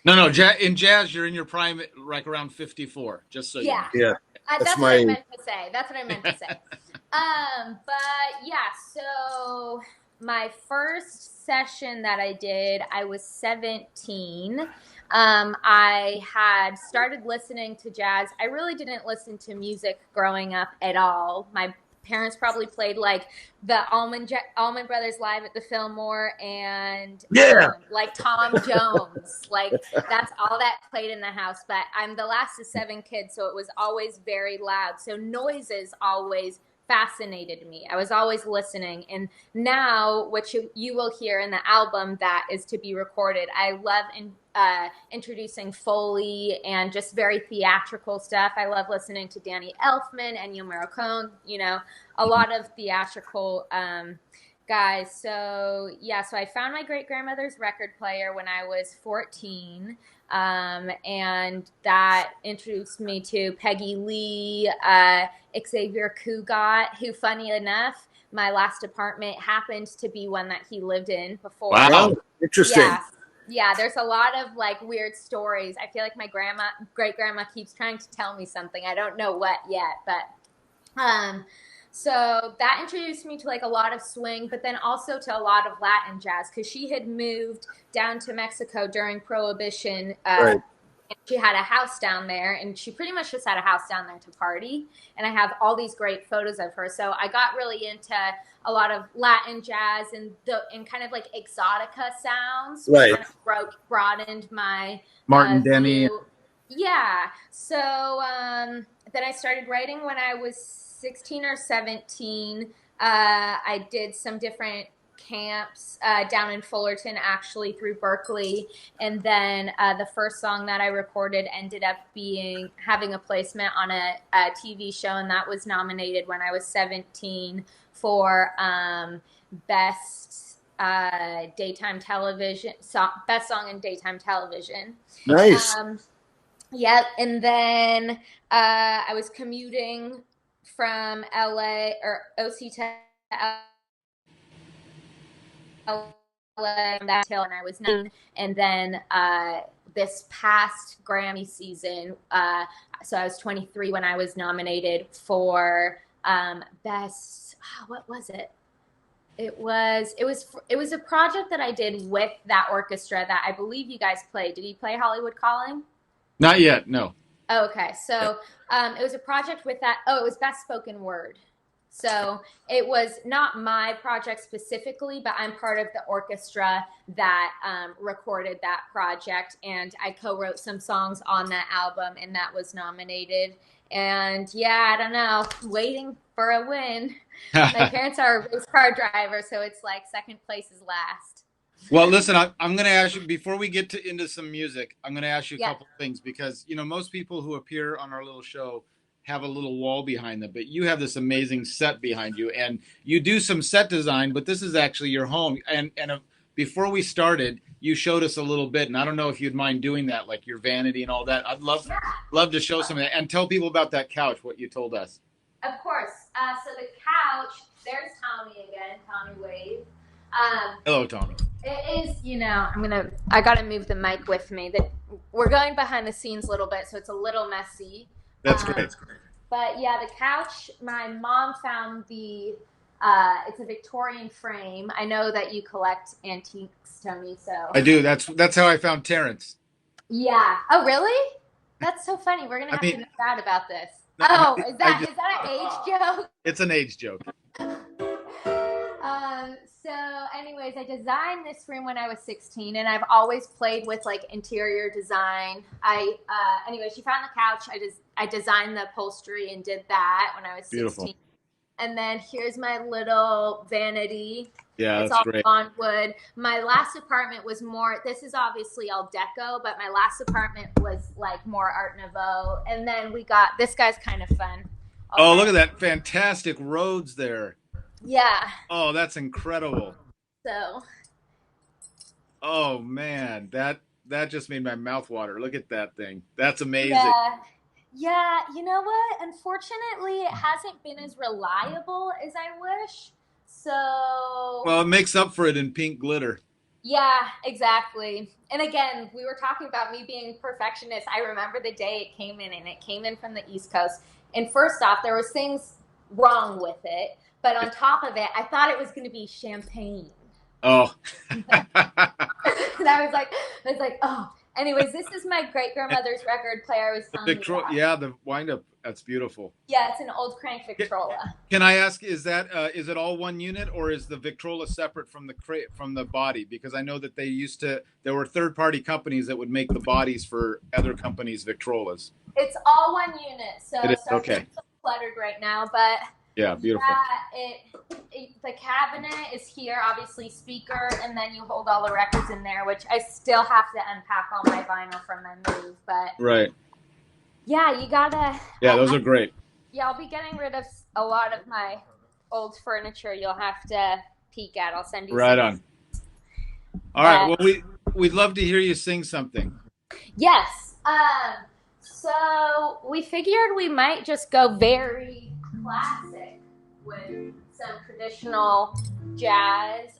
No, in jazz, you're in your prime, like around 54, just so you know. Yeah. That's what I meant to say. That's what I meant to say. But yeah, so my first session that I did, I was 17. I had started listening to jazz. I really didn't listen to music growing up at all. My parents probably played like the Allman Brothers live at the Fillmore and like Tom Jones. Like that's all that played in the house. But I'm the last of 7 kids, so it was always very loud. So noises always fascinated me. I was always listening. And now what you will hear in the album that is to be recorded, I love introducing Foley and just very theatrical stuff. I love listening to Danny Elfman and Ennio Morricone, you know, a lot of theatrical guys. So yeah, so I found my great-grandmother's record player when I was 14. And that introduced me to Peggy Lee, Xavier Cugat, who, funny enough, my last apartment happened to be one that he lived in before. Wow, interesting. Yeah, there's a lot of like weird stories. I feel like my great-grandma keeps trying to tell me something. I don't know what yet, but so that introduced me to like a lot of swing, but then also to a lot of Latin jazz because she had moved down to Mexico during Prohibition. Right. And she had a house down there, and she pretty much just had a house down there to party. And I have all these great photos of her. So I got really into a lot of Latin jazz and kind of like exotica sounds. Right. Kind of broadened my Martin Denny. Yeah. So then I started writing when I was 16 or 17. I did some different camps down in Fullerton, actually, through Berkeley. And then the first song that I recorded ended up having a placement on a TV show, and that was nominated when I was 17 for best daytime television best song in daytime television. Nice. Yeah, and then I was commuting from LA or OC to LA until I was 9, and then this past Grammy season, so I was 23 when I was nominated for best. What was it? It was a project that I did with that orchestra that I believe you guys played. Did you play Hollywood Calling? Not yet, no. Oh, okay, so it was a project with that. Oh, it was Best Spoken Word. So it was not my project specifically, but I'm part of the orchestra that recorded that project, and I co-wrote some songs on that album, and that was nominated. And yeah, I don't know, waiting for a win. My parents are race car drivers, so it's like second place is last. Well, listen, I'm going to ask you, before we get into some music, I'm going to ask you a couple things because, you know, most people who appear on our little show have a little wall behind them, but you have this amazing set behind you, and you do some set design, but this is actually your home. And before we started, you showed us a little bit, and I don't know if you'd mind doing that, like your vanity and all that. I'd love to show some of that and tell people about that couch, what you told us. Of course. So the couch, there's Tommy again, Tommy Wave. Hello, Tommy. It is, you know, I got to move the mic with me. We're going behind the scenes a little bit, so it's a little messy. That's great. But yeah, the couch, my mom found it's a Victorian frame. I know that you collect antiques, Tony, so. I do. That's how I found Terence. Yeah. Oh, really? That's so funny. We're going to have to nerd out about this. Oh, is that an age joke? It's an age joke. So anyways, I designed this room when I was 16, and I've always played with like interior design. Anyways, she found the couch. I designed the upholstery and did that when I was 16. Beautiful. And then here's my little vanity. Yeah, it's that's all great. On wood. My last apartment was more, this is obviously all deco, but my last apartment was like more Art Nouveau. And then we got, this guy's kind of fun. Oh, look at that fantastic Rhodes there. Yeah. Oh, that's incredible. So. Oh man, that just made my mouth water. Look at that thing. That's amazing. Yeah. You know what? Unfortunately, it hasn't been as reliable as I wish. So. Well, it makes up for it in pink glitter. Yeah, exactly. And again, we were talking about me being perfectionist. I remember the day it came in, and it came in from the East Coast. And first off, there was things wrong with it, but on top of it, I thought it was going to be champagne. Oh. And I was like, oh. Anyways, this is my great grandmother's record player. I was telling you about. Yeah, the wind-up. That's beautiful. Yeah, it's an old crank Victrola. Can I ask, is it all one unit, or is the Victrola separate from the body? Because I know that there were third-party companies that would make the bodies for other companies' Victrolas. It's all one unit, so it is, okay. It's cluttered right now, but yeah, beautiful. The cabinet is here, obviously speaker, and then you hold all the records in there, which I still have to unpack all my vinyl from my move, but right. Yeah, you gotta. Yeah, those are great. Yeah, I'll be getting rid of a lot of my old furniture. You'll have to peek at. I'll send you. Right on. All right. Well, we'd love to hear you sing something. Yes. So we figured we might just go very classic with some traditional jazz.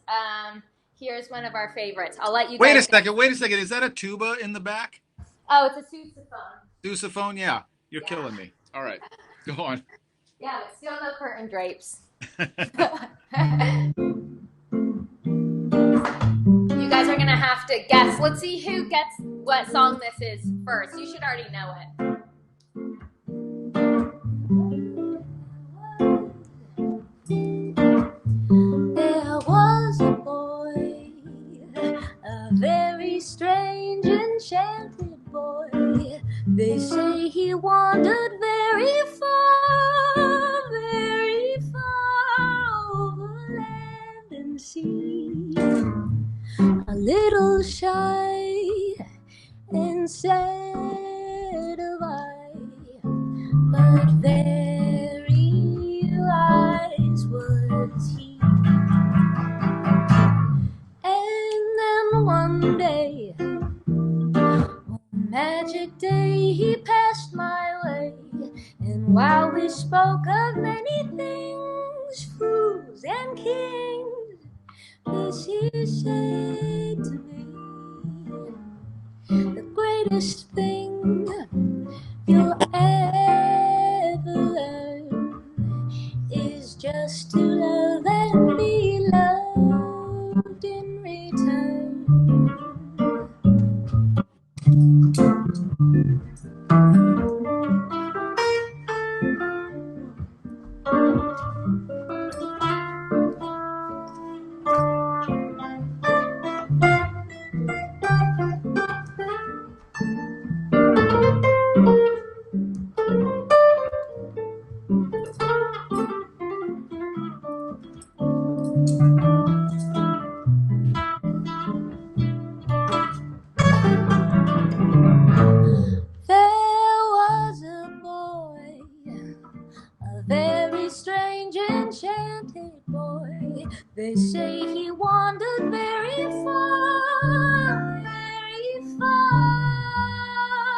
Here's one of our favorites. I'll let you. Wait a second. Is that a tuba in the back? Oh, it's a sousaphone. Sousaphone, yeah. You're killing me. All right, go on. Yeah, but still no curtain drapes. You guys are gonna have to guess. Let's see who gets what song this is first. You should already know it. There was a boy, a very strange, enchanted boy. They say he wandered very far over land and sea. A little shy and sad of eye, but very wise was he. And then one day, magic day, he passed my way, and while we spoke of many things, fools and kings, this he said to me: the greatest thing you'll ever learn is just to love and be loved in return. They say he wandered very far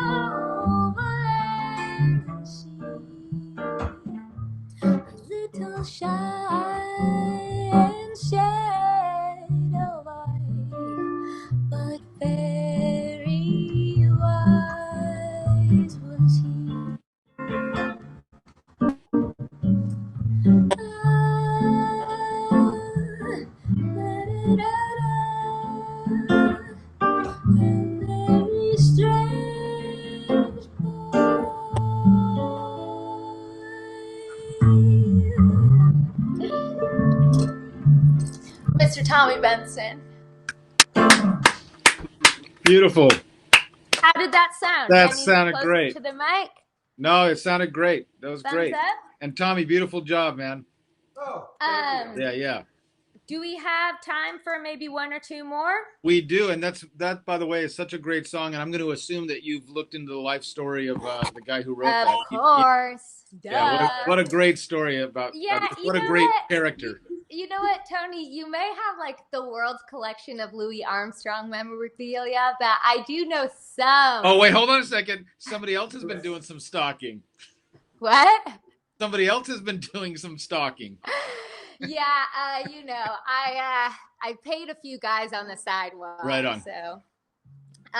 over land and sea. A little shy and sad of eye, but very wise was he. Mr. Tommy Benson. Beautiful. How did that sound? That sounded great. To the mic? No, it sounded great. That was great. Up? And Tommy, beautiful job, man. Oh, yeah. Do we have time for maybe one or two more? We do, and that, by the way, is such a great song. And I'm going to assume that you've looked into the life story of the guy who wrote that. Of course. Yeah, what a great story about. Yeah, what a great character. You know what, Tony? You may have like the world's collection of Louis Armstrong memorabilia, but I do know some. Oh, wait, hold on a second. Somebody else has been doing some stalking. What? Somebody else has been doing some stalking. Yeah, I paid a few guys on the sidewalk. Right on. So.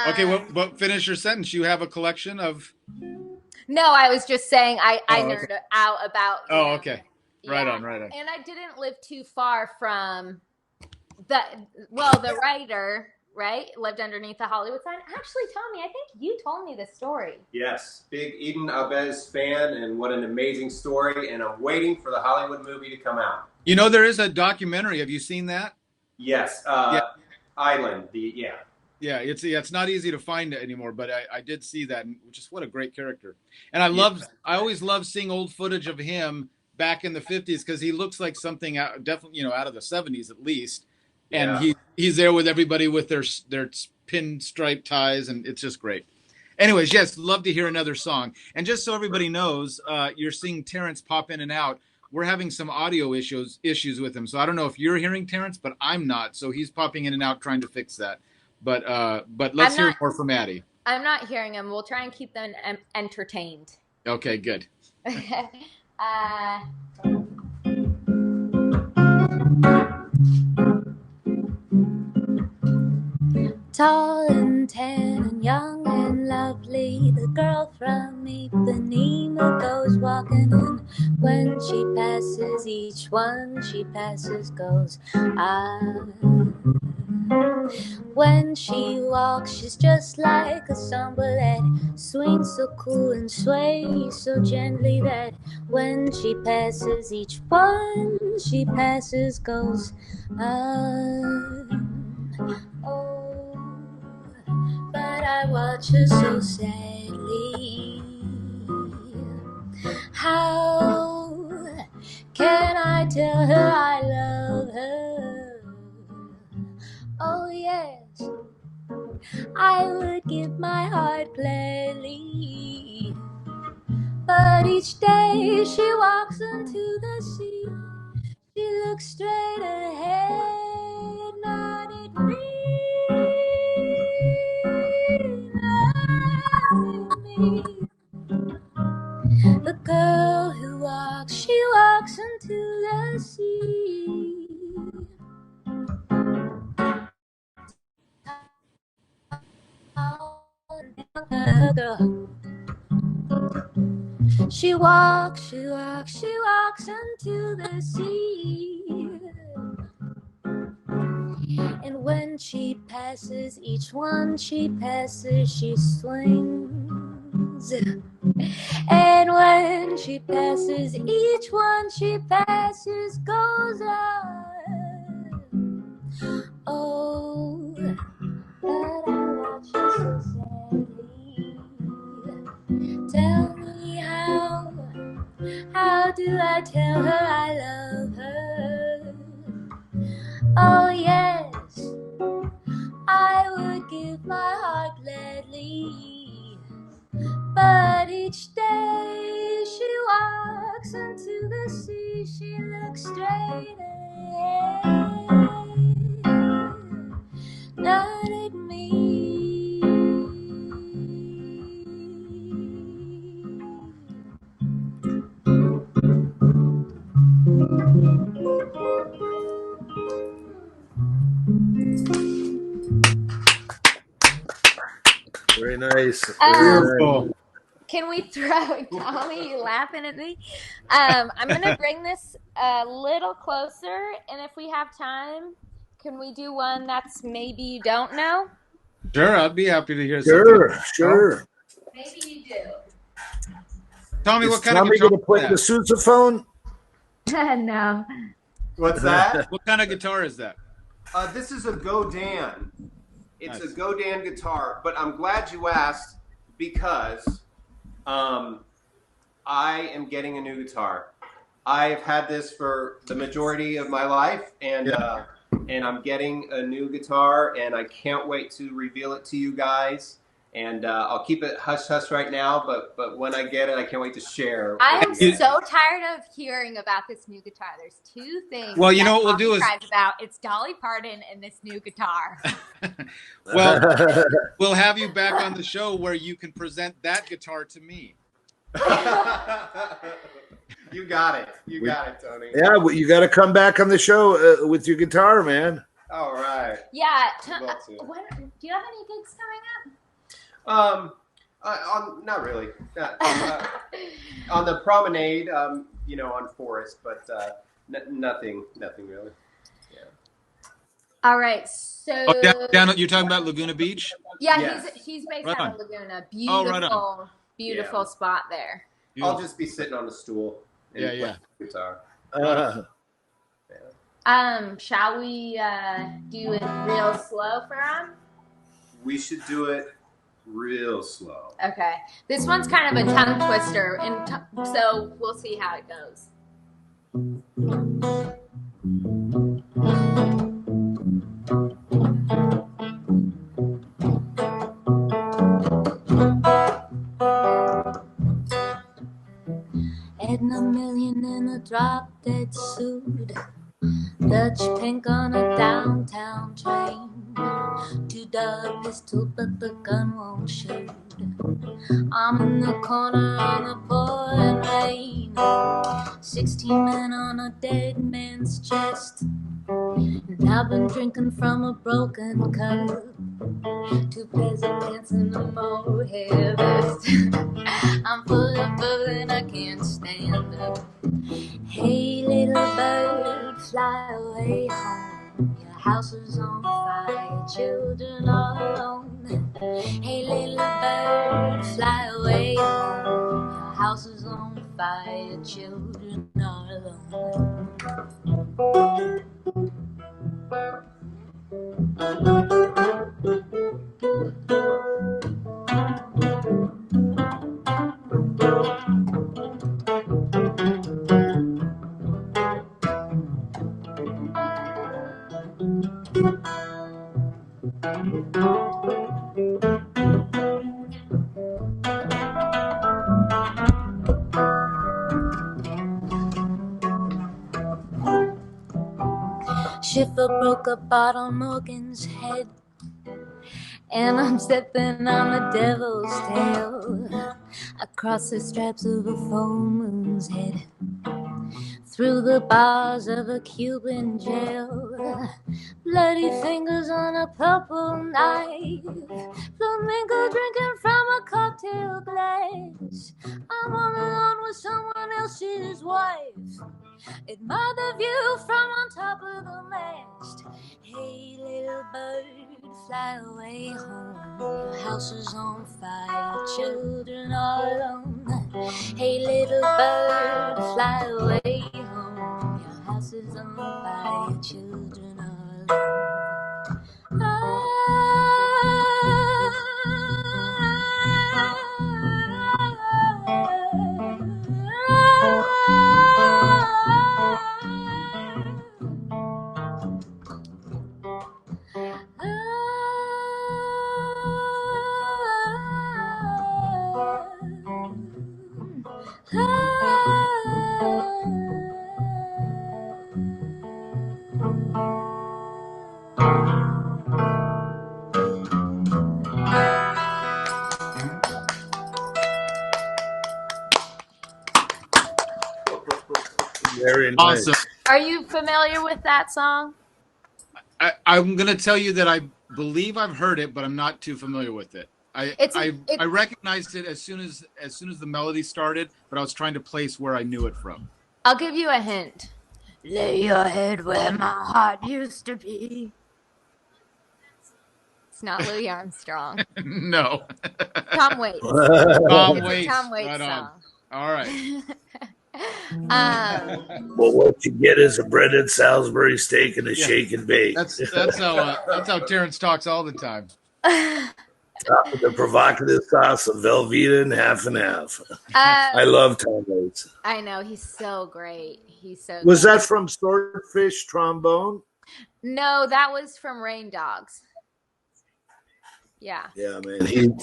Okay, well, finish your sentence. You have a collection of. No, I was just saying I nerded out about. Okay. Right on. And I didn't live too far from the writer, right? Lived underneath the Hollywood sign. Actually, Tommy, I think you told me this story. Yes, big Eden Abez fan, and what an amazing story. And I'm waiting for the Hollywood movie to come out. You know, there is a documentary. Have you seen that? Yes. Island. Yeah, it's not easy to find it anymore, but I did see that, and just what a great character. And I always love seeing old footage of him back in the 50s because he looks like something out of the 70s at least. And he's there with everybody with their pinstripe ties, and it's just great. Anyways, yes, love to hear another song. And just so everybody knows, you're seeing Terence pop in and out. We're having some audio issues with him, so I don't know if you're hearing Terence, but I'm not. So he's popping in and out trying to fix that. But let's hear more from Addie. I'm not hearing him. We'll try and keep them entertained. Okay, good. Tall and tan and young and lovely, the girl from Ipanema goes walking, and when she passes, each one she passes goes, ah. When she walks, she's just like a samba that swings so cool and sways so gently that when she passes, each one she passes goes, ah. Oh, but I watch her so sadly. How can I tell her I love her? Oh yes, I would give my heart gladly. But each day she walks into the sea, she looks straight ahead, not at me. The girl who walks, she walks into the sea. Girl. She walks, she walks, she walks into the sea. And when she passes, each one she passes, she swings. And when she passes, each one she passes goes on. Oh, but I watch her so sadly. Tell me how do I tell her I love her? Oh yes, I would give my heart gladly. But each day she walks into the sea, she looks straight ahead, not at me. Very nice. Beautiful. Can we throw Tommy? You laughing at me? I'm gonna bring this a little closer, and if we have time, can we do one that's maybe you don't know? Sure, I'd be happy to hear. Sure. Maybe you do. Tommy, what kind Tommy of guitar? Gonna play the sousaphone? No. What's that? What kind of guitar is that? This is a Godin. It's Nice. a Godin guitar, but I'm glad you asked because I am getting a new guitar. I've had this for the majority of my life, and I'm getting a new guitar, and I can't wait to reveal it to you guys. And I'll keep it hush hush right now, but when I get it, I can't wait to share. I am so tired of hearing about this new guitar. There's two things. Well, you know what we'll do is about it's Dolly Parton and this new guitar. Well, we'll have you back on the show where you can present that guitar to me. You got it. You got it, Tony. Yeah, well, you got to come back on the show with your guitar, man. All right. Yeah. I'd love to. Do you have any gigs coming up? Not really. On the promenade, you know, on Forest, but nothing really. Yeah. All right, so down you're talking about Laguna Beach? Yeah, yes. he's based Right out on. of Laguna. Beautiful spot there. I'll just be sitting on a stool. And play guitar. Shall we do it real slow for him? We should do it real slow. Okay. This one's kind of a tongue twister, so we'll see how it goes. Adding $1 million in a drop-dead suit, Dutch pink on a downtown train, $2 pistol but the gun won't shoot. I'm in the corner on the pouring rain, 16 men on a dead man's chest, and I've been drinking from a broken cup, 2 pairs of pants and a mohair vest. I'm full of bubble and I can't stand up. Hey little bird, fly away home. Your house is on fire, children all alone. Hey little bird, fly away home. Your house is on fire, children all alone. Schiffer broke a bottle Morgan's head, and I'm stepping on the devil's tail across the straps of a full moon's head, through the bars of a Cuban jail, bloody fingers on a purple knife, flamenco drinking from a cocktail glass. I'm all alone with someone else's wife. Admire the view from on top of the mast. Hey little bird, fly away home. Your house is on fire, children all alone. Hey little bird, fly away home. Your house is on fire, children all alone. Very nice. Awesome. Are you familiar with that song? I'm going to tell you that I believe I've heard it, but I'm not too familiar with it. I recognized it as soon as the melody started, but I was trying to place where I knew it from. I'll give you a hint. Lay your head where my heart used to be. It's not Louis Armstrong. No. Tom Waits. Tom Waits. Tom Waits right song. All right. Well, what you get is a breaded Salisbury steak and a shake and bake. That's how Terence talks all the time. Top with the provocative sauce of Velveeta and half. I love Tom Waits. I know, he's so great. Was that from Swordfish Trombone? No, that was from Rain Dogs. Yeah. Yeah, man.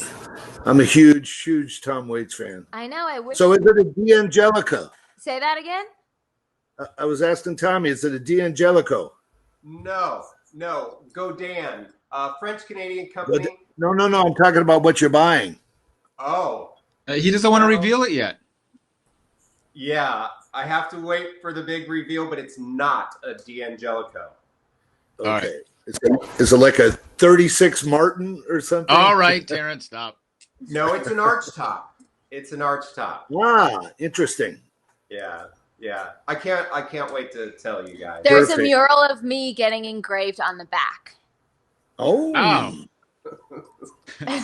I'm a huge Tom Waits fan. I know. I wish. So is it a D'Angelico? Say that again. I was asking Tommy. Is it a D'Angelico? No. Go Dan. French Canadian company. No. I'm talking about what you're buying. Oh. He doesn't want to reveal it yet. Yeah, I have to wait for the big reveal, but it's not a D'Angelico. Okay. All right. Is it like a 36 Martin or something? All right, Terence, stop. No, it's an arch top. It's an arch top. Wow, interesting. Yeah. I can't wait to tell you guys. There's Perfect. a mural of me getting engraved on the back. Oh. Wow.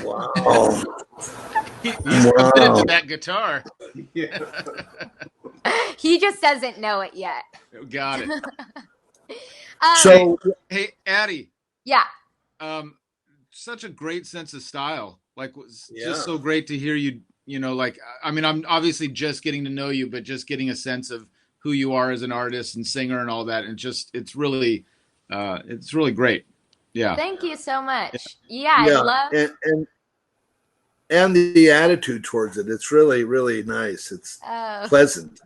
Wow. He's committed to that guitar. Yeah. He just doesn't know it yet. Got it. So, Hey, Addie. Yeah. Such a great sense of style. Like, Yeah. just so great to hear you. You know, like, I mean, I'm obviously just getting to know you, but just getting a sense of who you are as an artist and singer and all that. And it's really great. Yeah. Thank you so much. Yeah. I love. And the attitude towards it. It's really, really nice. It's pleasant.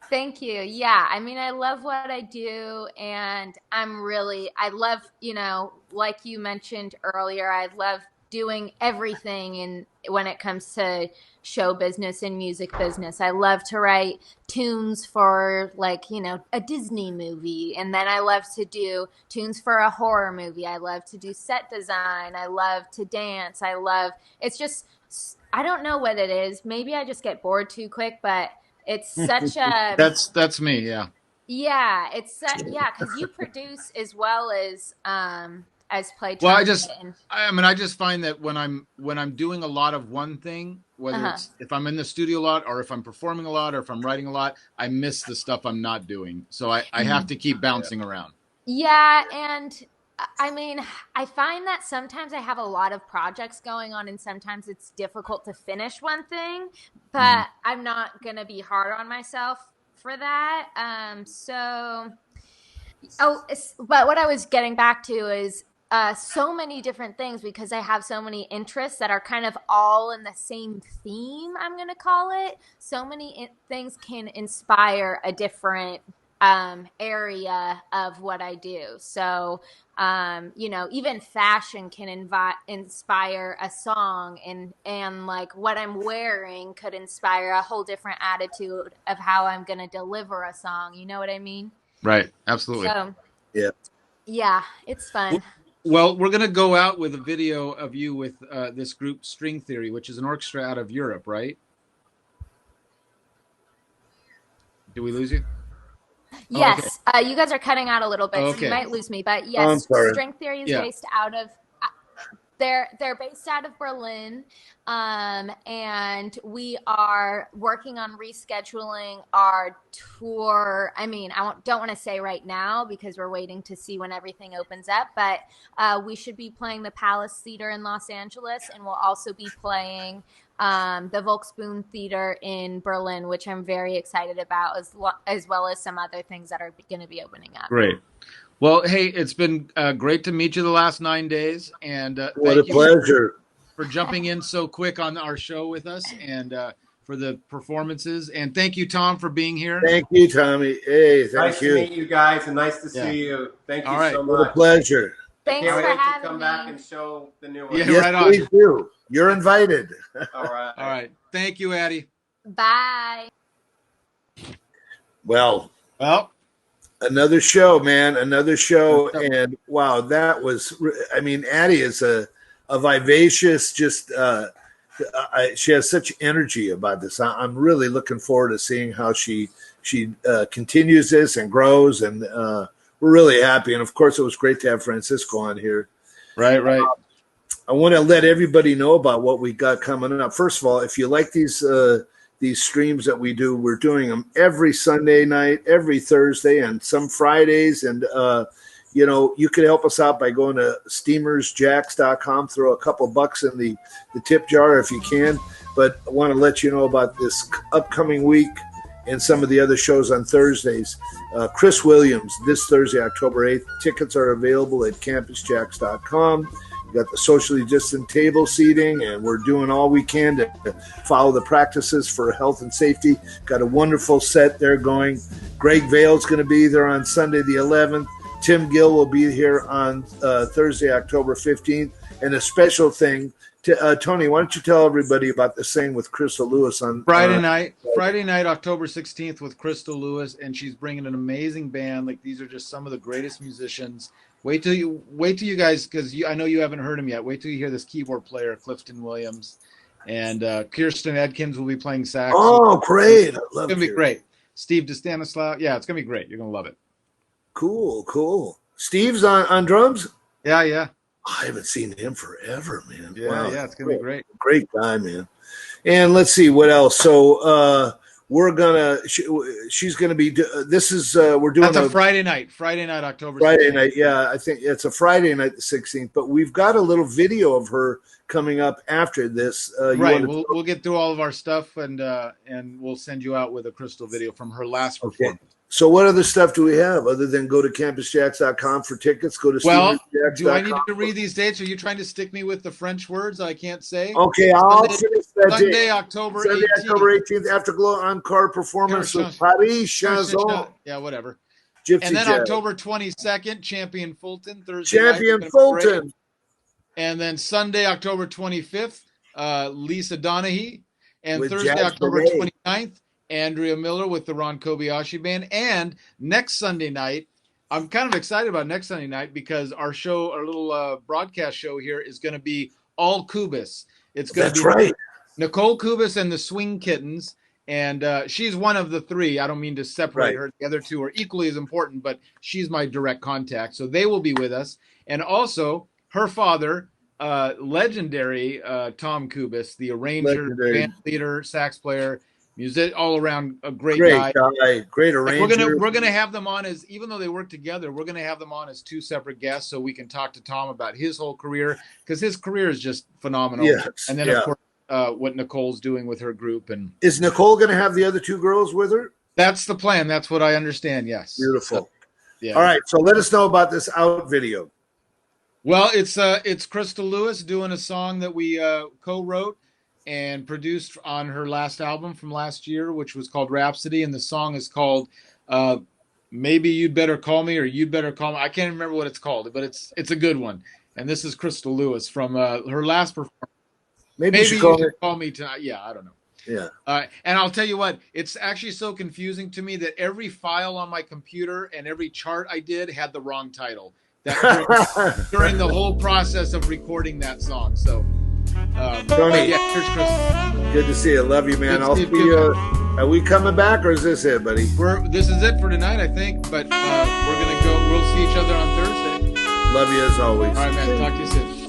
Thank you. Yeah. I mean, I love what I do, and I love, like you mentioned earlier, I love doing everything when it comes to show business and music business. I love to write tunes for, like, a Disney movie, and then I love to do tunes for a horror movie. I love to do set design. I love to dance. It's just, I don't know what it is. Maybe I just get bored too quick, but it's such a that's me. Yeah. Yeah, because you produce as well as play trumpet. Well, I just find that when I'm doing a lot of one thing, whether it's if I'm in the studio a lot, or if I'm performing a lot, or if I'm writing a lot, I miss the stuff I'm not doing. So I have to keep bouncing around. Yeah, and I mean, I find that sometimes I have a lot of projects going on, and sometimes it's difficult to finish one thing, but I'm not going to be hard on myself for that. But what I was getting back to is so many different things, because I have so many interests that are kind of all in the same theme, I'm going to call it. So many things can inspire a different area of what I do. So, even fashion can inspire a song, and like what I'm wearing could inspire a whole different attitude of how I'm going to deliver a song. You know what I mean? Right. Absolutely. So, yeah, it's fun. Well, we're going to go out with a video of you with this group String Theory, which is an orchestra out of Europe, right? Did we lose you? Yes. Oh, okay. You guys are cutting out a little bit, so you might lose me. But yes, String Theory is based out of they're based out of Berlin, and we are working on rescheduling our tour. I mean, don't want to say right now because we're waiting to see when everything opens up, but we should be playing the Palace Theater in Los Angeles, and we'll also be playing the Volksbühne Theater in Berlin, which I'm very excited about, as well as some other things that are going to be opening up. Great. Well, hey, it's been great to meet you the last 9 days, and what a pleasure for jumping in so quick on our show with us, and for the performances. And thank you, Tom, for being here. Thank you, Tommy. Hey, thank nice you. Nice to meet you guys, and nice to see you. Thank you so much. What a pleasure. Thanks for having me. To come back and show the new one. Yeah, yes, right on. Please do. You're invited. All right. All right. Thank you, Addie. Bye. Well, another show, man. Another show. And wow, that was, I mean, Addie is a vivacious, just, she has such energy about this. I'm really looking forward to seeing how she continues this and grows. And we're really happy. And of course, it was great to have Francisco on here. Right. I want to let everybody know about what we got coming up. First of all, if you like these streams that we do, we're doing them every Sunday night, every Thursday, and some Fridays. And, you could help us out by going to steamersjax.com, throw a couple bucks in the tip jar if you can. But I want to let you know about this upcoming week and some of the other shows on Thursdays. Chris Williams, this Thursday, October 8th. Tickets are available at campusjax.com. We got the socially distant table seating, and we're doing all we can to follow the practices for health and safety. Got a wonderful set there going. Greg Vale's going to be there on Sunday the 11th. Tim Gill will be here on Thursday, October 15th. And a special thing to Tony, why don't you tell everybody about the Sing with Crystal Lewis on Friday night, October 16th with Crystal Lewis, and she's bringing an amazing band. Like, these are just some of the greatest musicians. Wait till you guys, because I know you haven't heard him yet. Wait till you hear this keyboard player, Clifton Williams, and Kirsten Edkins will be playing sax. Oh, great! It's gonna be great. Steve DeStanislaw, yeah, it's gonna be great. You're gonna love it. Cool. Steve's on drums. Yeah. I haven't seen him forever, man. Yeah, wow. Yeah, it's gonna be great. Great guy, man. And let's see what else. So we're gonna. She's gonna be. This is we're doing. That's a Friday night. Friday night, October. Friday night. Yeah, I think it's a Friday night, the 16th. But we've got a little video of her coming up after this. Right. We'll get through all of our stuff and we'll send you out with a Crystal video from her last performance. So what other stuff do we have other than go to campusjax.com for tickets? Go to StevenJax.com. Do I need to read these dates? Are you trying to stick me with the French words I can't say? Okay, I'll finish that Sunday, October 18th. Afterglow encore performance with Paris Chanson. Yeah, whatever. Gypsy and then Jazz. October 22nd, Champion Fulton, Thursday Champion night. Fulton. And then Sunday, October 25th, Lisa Donahue. And with Thursday, Jack October Benet. 29th, Andrea Miller with the Ron Kobayashi Band. And next Sunday night, I'm kind of excited about next Sunday night because our show, our little broadcast show here is going to be all Kubis. It's going to be right. Nicole Kubis and the Swing Kittens. And she's one of the three. I don't mean to separate her. The other two are equally as important, but she's my direct contact. So they will be with us. And also her father, legendary Tom Kubis, the arranger, band leader, sax player, music, all around a great guy. Great arranger. We're gonna have them on as, even though they work together, we're gonna have them on as two separate guests so we can talk to Tom about his whole career, because his career is just phenomenal. Yes, and then of course what Nicole's doing with her group. And is Nicole gonna have the other two girls with her? That's the plan. That's what I understand. Yes. Beautiful. So, yeah. All right. So let us know about this out video. Well, it's Crystal Lewis doing a song that we co-wrote and produced on her last album from last year, which was called Rhapsody, and the song is called Maybe You'd Better Call Me, or You'd Better Call Me. I can't remember what it's called, but it's a good one. And this is Crystal Lewis from her last performance. Maybe you should call me tonight. Yeah, I don't know. Yeah. And I'll tell you what, it's actually so confusing to me that every file on my computer and every chart I did had the wrong title. That during the whole process of recording that song. So, Tony, yeah, here's Chris. Good to see you. Love you, man. I'll see you. Are we coming back, or is this it, buddy? This is it for tonight, I think. But we're gonna go. We'll see each other on Thursday. Love you as always. All right, man. Talk to you soon.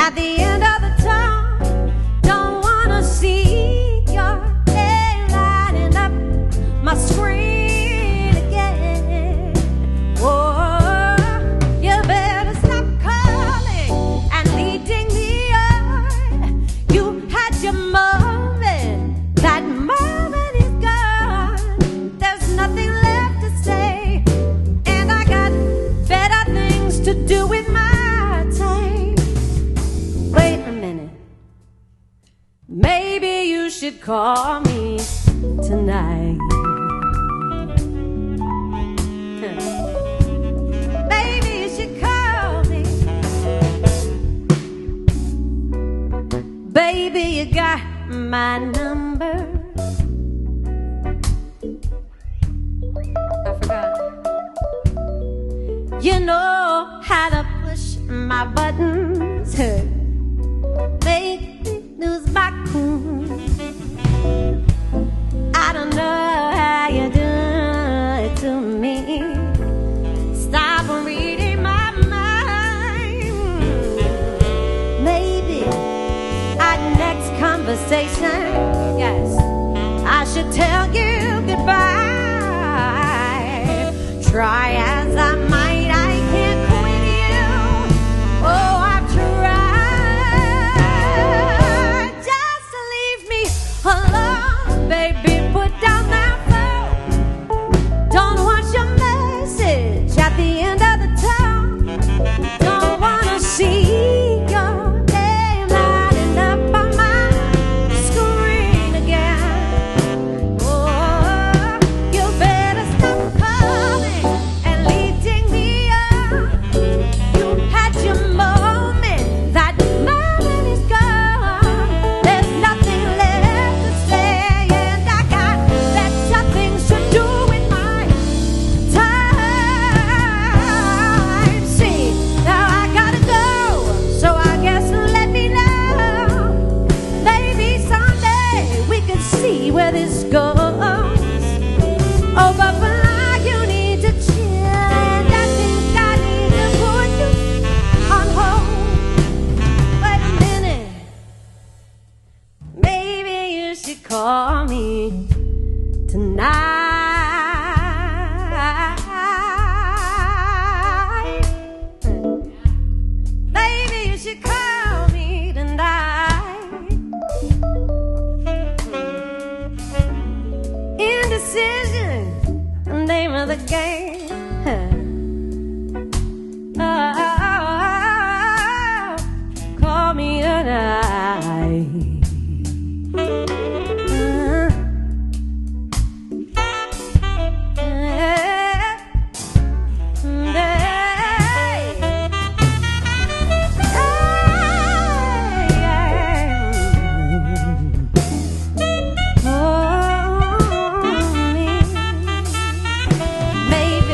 At the end of the tunnel, don't wanna should call me tonight. Baby, you should call me. Baby, you got my number. I forgot. You know how to push my buttons. Make me lose my cool. I don't know how you do it to me. Stop reading my mind. Maybe our next conversation, yes, I should tell you goodbye. Try as I might, I can't quit you. Oh, I've tried. Just to leave me alone, baby. Put down that phone. Don't want your message at the end of the tunnel. Don't wanna see your name lighting up on my screen again. Oh, you better stop calling and leading me up. You had your moment, that moment is gone. There's nothing left to say, and I got better things to do with my time. See, now I gotta go, so I guess let me know. Maybe someday we can see where this goes. Oh, but for now you need to chill, and I think I need to put you on hold. Wait a minute, maybe you should call me tonight. Maybe you should call me tonight. Indecision, the name of the game. Oh, call me tonight. Maybe